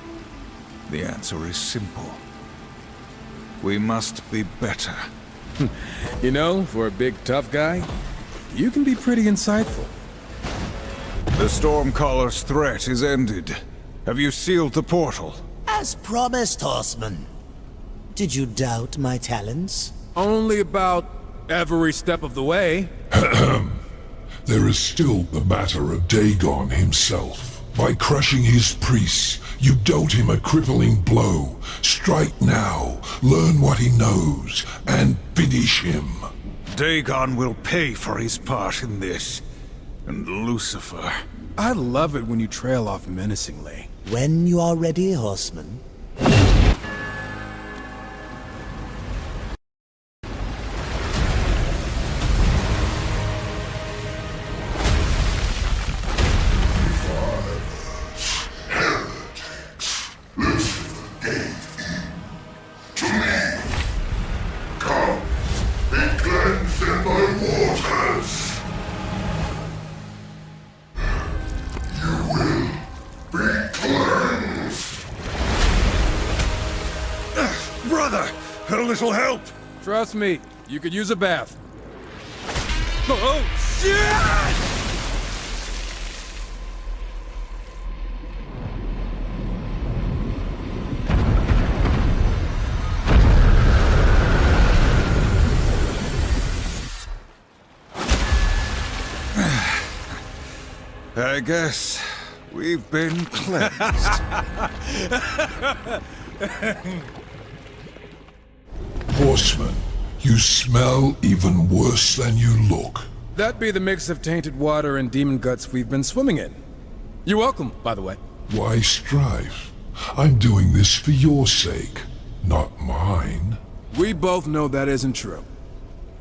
The answer is simple. We must be better. You know, for a big tough guy, you can be pretty insightful. The Stormcaller's threat is ended. Have you sealed the portal? As promised, Horseman. Did you doubt my talents? Only about every step of the way. There is still the matter of Dagon himself. By crushing his priests, you dealt him a crippling blow. Strike now, learn what he knows, and finish him. Dagon will pay for his part in this. And Lucifer. I love it when you trail off menacingly. When you are ready, Horseman. A little help! Trust me, you could use a bath. Oh, shit! I guess we've been cleansed. Horseman, you smell even worse than you look. That'd be the mix of tainted water and demon guts we've been swimming in. You're welcome, by the way. Why strife? I'm doing this for your sake, not mine. We both know that isn't true.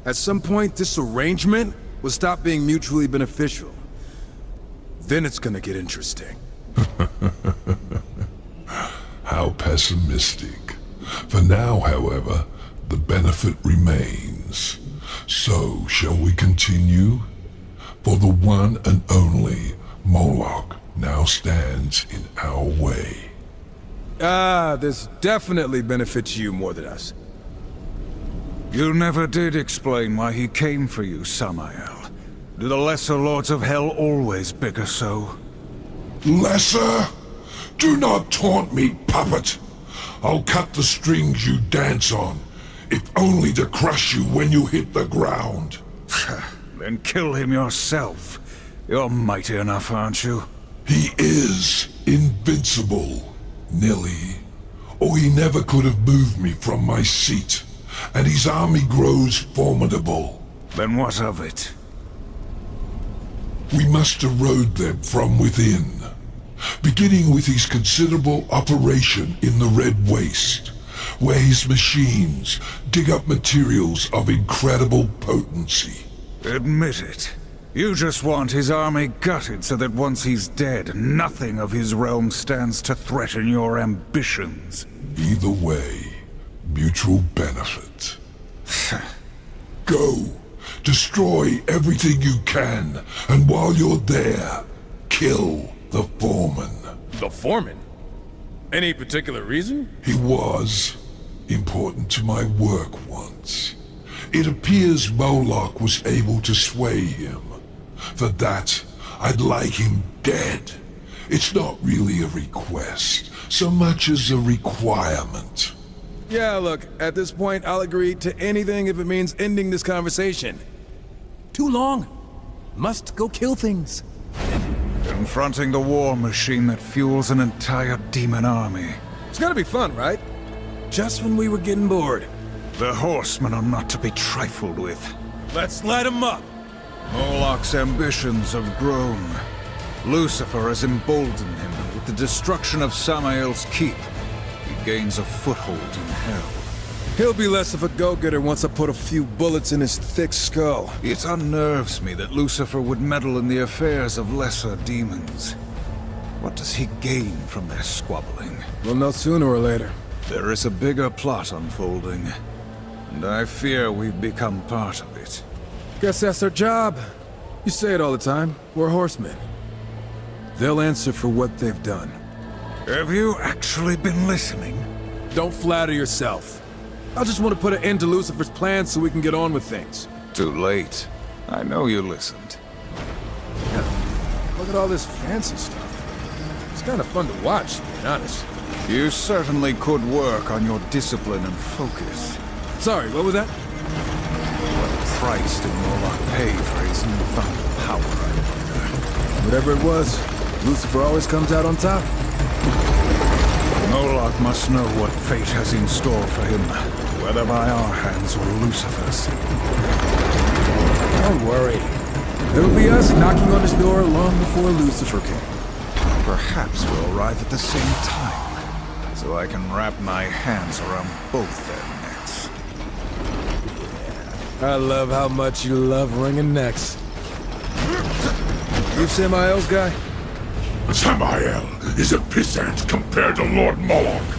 At some point, this arrangement will stop being mutually beneficial. Then it's gonna get interesting. How pessimistic. For now, however, the benefit remains. So, shall we continue? For the one and only Moloch now stands in our way. This definitely benefits you more than us. You never did explain why he came for you, Samael. Do the Lesser Lords of Hell always bigger so? Lesser? Do not taunt me, puppet! I'll cut the strings you dance on, if only to crush you when you hit the ground. Then kill him yourself. You're mighty enough, aren't you? He is invincible, Nilly. Or he never could have moved me from my seat, and his army grows formidable. Then what of it? We must erode them from within, beginning with his considerable operation in the Red Waste, where his machines dig up materials of incredible potency. Admit it. You just want his army gutted so that once he's dead, nothing of his realm stands to threaten your ambitions. Either way, mutual benefit. Go. Destroy everything you can, and while you're there, kill the foreman. The foreman? Any particular reason? He was important to my work once. It appears Moloch was able to sway him. For that, I'd like him dead. It's not really a request, so much as a requirement. Yeah, look, at this point, I'll agree to anything if it means ending this conversation. Too long. Must go kill things. Confronting the war machine that fuels an entire demon army. It's gonna be fun, right? Just when we were getting bored. The Horsemen are not to be trifled with. Let's light him up! Moloch's ambitions have grown. Lucifer has emboldened him, and with the destruction of Samael's keep, he gains a foothold in hell. He'll be less of a go-getter once I put a few bullets in his thick skull. It unnerves me that Lucifer would meddle in the affairs of lesser demons. What does he gain from their squabbling? We'll know sooner or later. There is a bigger plot unfolding, and I fear we've become part of it. Guess that's their job. You say it all the time. We're horsemen. They'll answer for what they've done. Have you actually been listening? Don't flatter yourself. I just want to put an end to Lucifer's plans so we can get on with things. Too late. I know you listened. Yeah. Look at all this fancy stuff. It's kind of fun to watch, to be honest. You certainly could work on your discipline and focus. Sorry, what was that? What price did Moloch pay for his newfound power, I wonder? Whatever it was, Lucifer always comes out on top. Moloch must know what fate has in store for him, whether by our hands or Lucifer's. Don't worry. It'll be us knocking on his door long before Lucifer can. Perhaps we'll arrive at the same time, so I can wrap my hands around both their necks. Yeah. I love how much you love wringing necks. You Samael's guy? Samael is a pissant compared to Lord Moloch.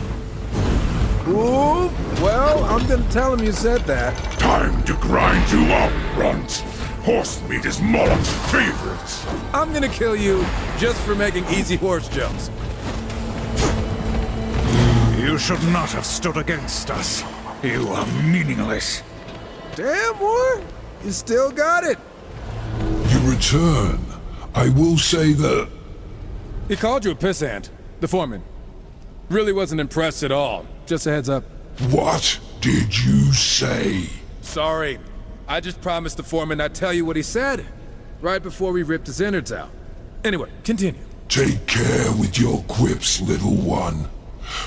Ooh, well, I'm gonna tell him you said that. Time to grind you up, runt. Horse meat is Moloch's favorite. I'm gonna kill you just for making easy horse jokes. You should not have stood against us. You are meaningless. Damn, War! You still got it. You return. I will say that... He called you a pissant, the foreman. Really wasn't impressed at all. Just a heads up. What did you say? Sorry. I just promised the foreman I'd tell you what he said, right before we ripped his innards out. Anyway, continue. Take care with your quips, little one.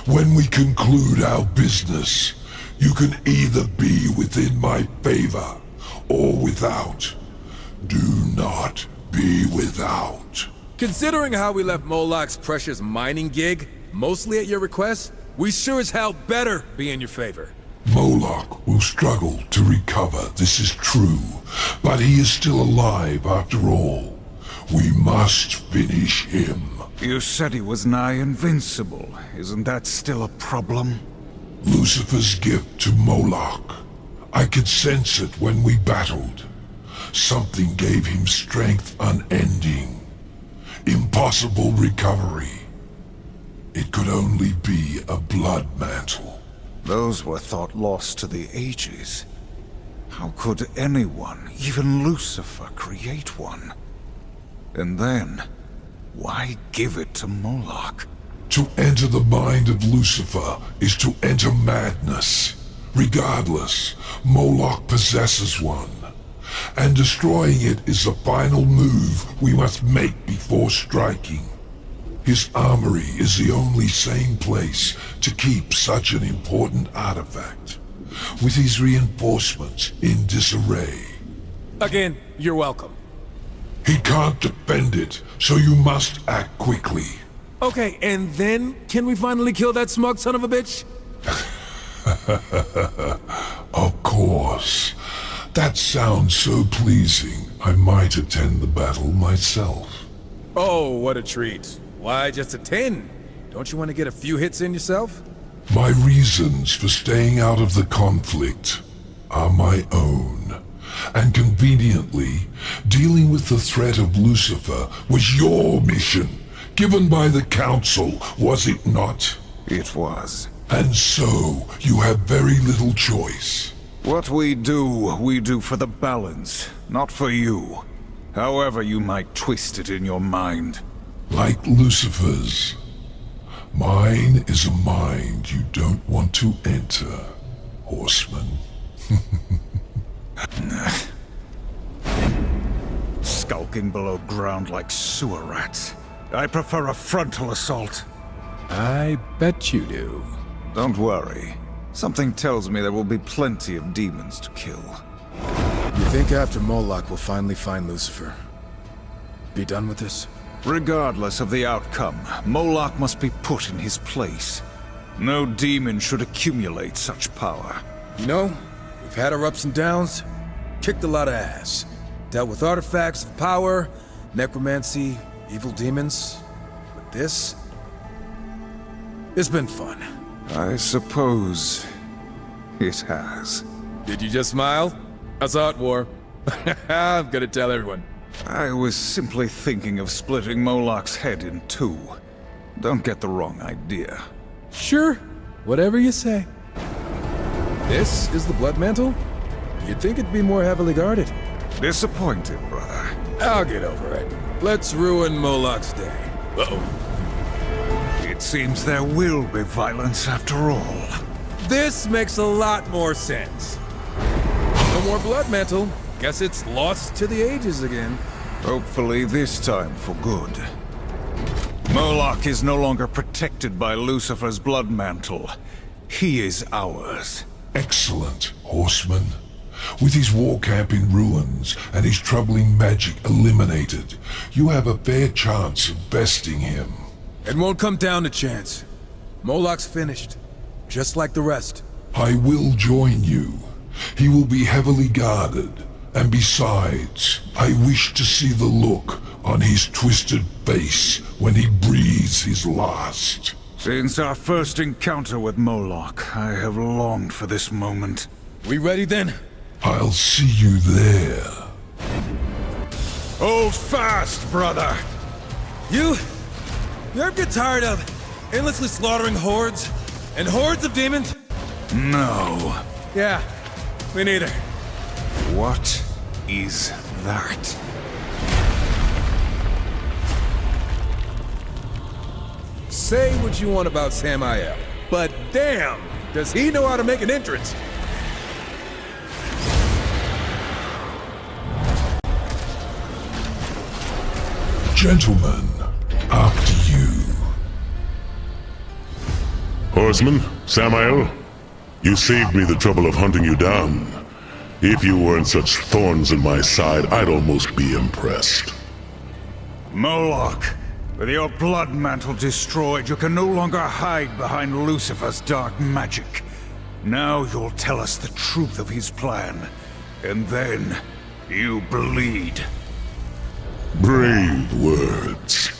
When we conclude our business, you can either be within my favor or without. Do not be without. Considering how we left Moloch's precious mining gig, mostly at your request, we sure as hell better be in your favor. Moloch will struggle to recover, this is true, but he is still alive after all. We must finish him. You said he was nigh invincible. Isn't that still a problem? Lucifer's gift to Moloch. I could sense it when we battled. Something gave him strength unending. Impossible recovery. It could only be a blood mantle. Those were thought lost to the ages. How could anyone, even Lucifer, create one? And then, why give it to Moloch? To enter the mind of Lucifer is to enter madness. Regardless, Moloch possesses one. And destroying it is the final move we must make before striking. His armory is the only sane place to keep such an important artifact, with his reinforcements in disarray. Again, you're welcome. He can't defend it, so you must act quickly. Okay, and then, can we finally kill that smug son of a bitch? Of course. That sounds so pleasing, I might attend the battle myself. Oh, what a treat. Why just a 10? Don't you want to get a few hits in yourself? My reasons for staying out of the conflict are my own. And conveniently, dealing with the threat of Lucifer was your mission, given by the Council, was it not? It was. And so, you have very little choice. What we do for the balance, not for you. However you might twist it in your mind. Like Lucifer's. Mine is a mind you don't want to enter, Horseman. Skulking below ground like sewer rats. I prefer a frontal assault. I bet you do. Don't worry. Something tells me there will be plenty of demons to kill. You think after Moloch we'll finally find Lucifer? Be done with this? Regardless of the outcome, Moloch must be put in his place. No demon should accumulate such power. You know, we've had our ups and downs, kicked a lot of ass, dealt with artifacts of power, necromancy, evil demons. But this... it's been fun. I suppose it has. Did you just smile? I saw it, War. I'm gonna tell everyone. I was simply thinking of splitting Moloch's head in two. Don't get the wrong idea. Sure, whatever you say. This is the Blood Mantle? You'd think it'd be more heavily guarded. Disappointed, brother. I'll get over it. Let's ruin Moloch's day. It seems there will be violence after all. This makes a lot more sense. No more Blood Mantle. Guess it's lost to the ages again. Hopefully this time for good. Moloch is no longer protected by Lucifer's blood mantle. He is ours. Excellent, Horseman. With his war camp in ruins and his troubling magic eliminated, you have a fair chance of besting him. It won't come down to chance. Moloch's finished, just like the rest. I will join you. He will be heavily guarded. And besides, I wish to see the look on his twisted face when he breathes his last. Since our first encounter with Moloch, I have longed for this moment. We ready then? I'll see you there. Hold fast, brother! You ever get tired of endlessly slaughtering hordes and hordes of demons? No. Yeah, me neither. What is that? Say what you want about Samael, but damn, does he know how to make an entrance? Gentlemen, after you. Horseman, Samael, you saved me the trouble of hunting you down. If you weren't such thorns in my side, I'd almost be impressed. Moloch, with your blood mantle destroyed, you can no longer hide behind Lucifer's dark magic. Now you'll tell us the truth of his plan, and then you bleed. Brave words.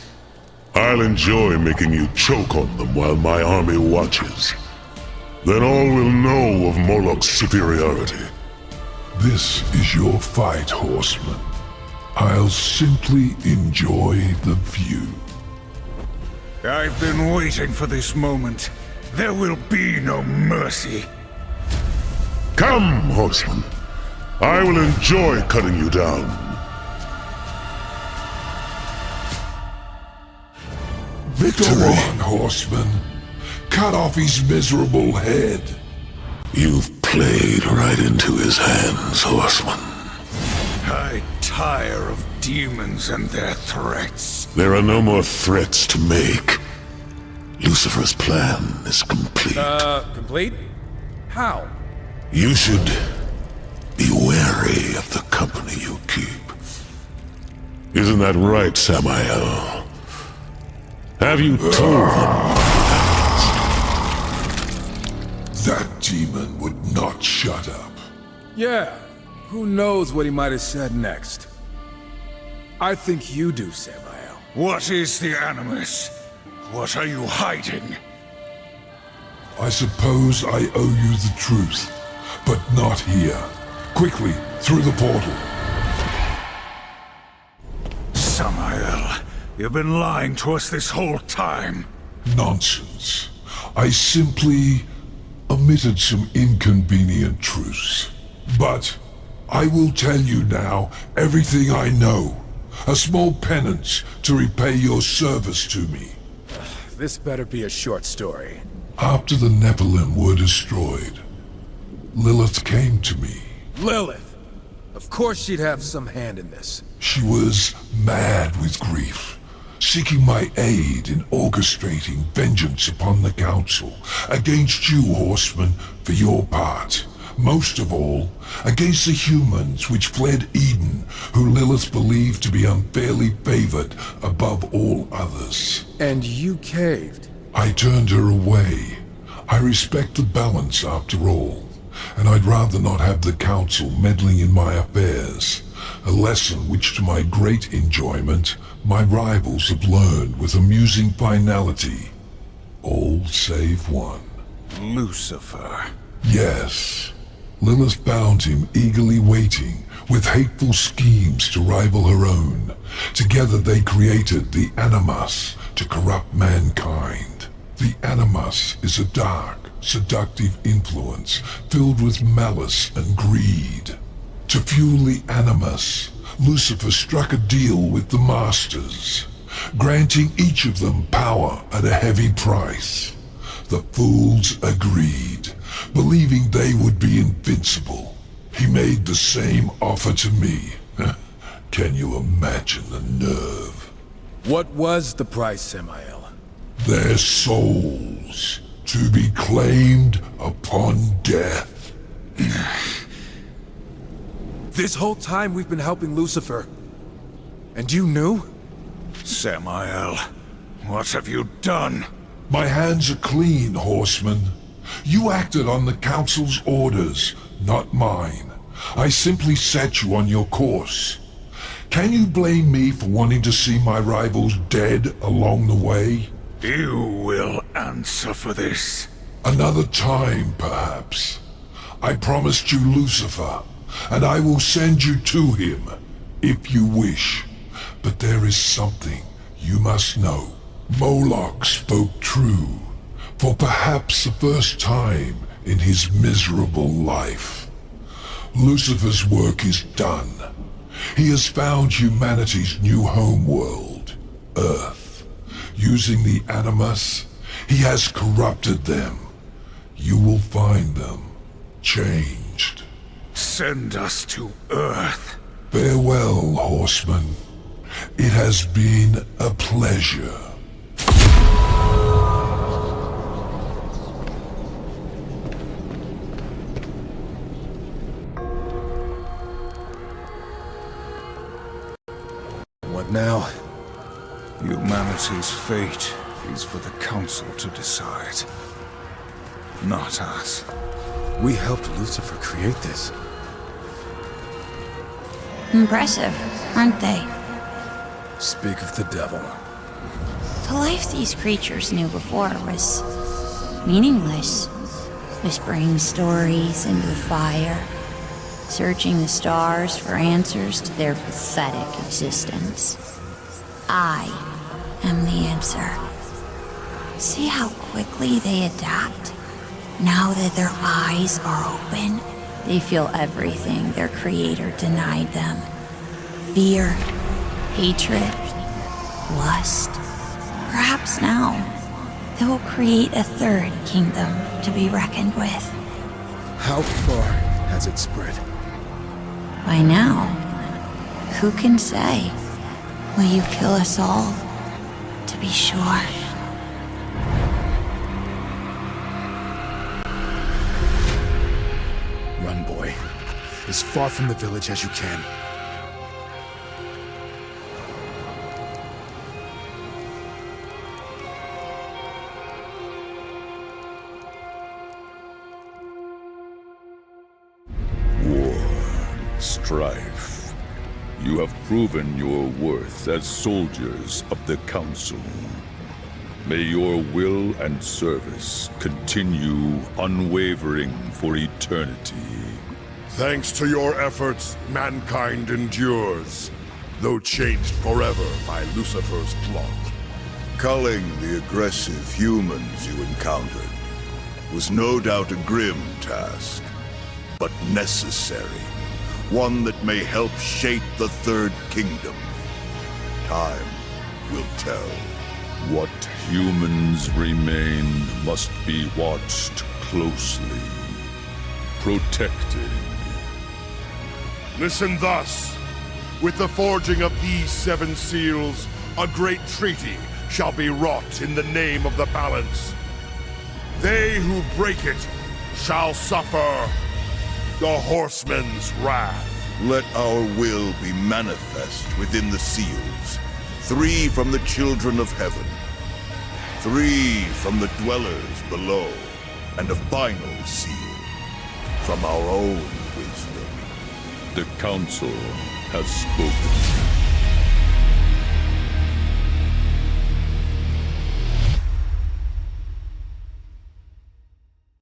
I'll enjoy making you choke on them while my army watches. Then all will know of Moloch's superiority. This is your fight, Horseman. I'll simply enjoy the view. I've been waiting for this moment. There will be no mercy. Come, Horseman. I will enjoy cutting you down. Victory! Go on, Horseman. Cut off his miserable head. You've played right into his hands, Horseman. I tire of demons and their threats. There are no more threats to make. Lucifer's plan is complete. Complete? How? You should be wary of the company you keep. Isn't that right, Samael? Have you told them? That demon would not shut up. Yeah, who knows what he might have said next. I think you do, Samael. What is the Animus? What are you hiding? I suppose I owe you the truth, but not here. Quickly, through the portal. Samael, you've been lying to us this whole time. Nonsense. I simply omitted some inconvenient truths. But I will tell you now everything I know. A small penance to repay your service to me. This better be a short story. After the Nephilim were destroyed, Lilith came to me. Lilith! Of course she'd have some hand in this. She was mad with grief, seeking my aid in orchestrating vengeance upon the Council, against you, Horseman, for your part. Most of all, against the humans which fled Eden, who Lilith believed to be unfairly favored above all others. And you caved. I turned her away. I respect the balance after all, and I'd rather not have the Council meddling in my affairs, a lesson which to my great enjoyment, my rivals have learned with amusing finality. All save one. Lucifer. Yes. Lilith found him eagerly waiting, with hateful schemes to rival her own. Together they created the Animus to corrupt mankind. The Animus is a dark, seductive influence filled with malice and greed. To fuel the Animus, Lucifer struck a deal with the Masters, granting each of them power at a heavy price. The fools agreed, believing they would be invincible. He made the same offer to me. Can you imagine the nerve? What was the price, Samael? Their souls, to be claimed upon death. This whole time we've been helping Lucifer. And you knew? Samael, what have you done? My hands are clean, Horseman. You acted on the Council's orders, not mine. I simply set you on your course. Can you blame me for wanting to see my rivals dead along the way? You will answer for this. Another time, perhaps. I promised you Lucifer, and I will send you to him, if you wish. But there is something you must know. Moloch spoke true, for perhaps the first time in his miserable life. Lucifer's work is done. He has found humanity's new homeworld, Earth. Using the Animus, he has corrupted them. You will find them changed. Send us to Earth. Farewell, Horseman. It has been a pleasure. What now? Humanity's fate is for the Council to decide. Not us. We helped Lucifer create this. Impressive, aren't they? Speak of the devil. The life these creatures knew before was meaningless. Whispering stories into the fire, searching the stars for answers to their pathetic existence. I am the answer. See how quickly they adapt? Now that their eyes are open, they feel everything their creator denied them. Fear, hatred, lust. Perhaps now, they will create a third kingdom to be reckoned with. How far has it spread? By now, who can say? Will you kill us all? To be sure. Run, boy. As far from the village as you can. Strife. You have proven your worth as soldiers of the Council. May your will and service continue unwavering for eternity. Thanks to your efforts, mankind endures, though changed forever by Lucifer's plot. Culling the aggressive humans you encountered was no doubt a grim task, but necessary. One that may help shape the Third Kingdom. Time will tell. What humans remain must be watched closely, protected. Listen thus. With the forging of these 7 seals, a great treaty shall be wrought in the name of the balance. They who break it shall suffer the Horseman's wrath. Let our will be manifest within the seals. 3 from the children of heaven, 3 from the dwellers below, and a final seal from our own wisdom. The Council has spoken.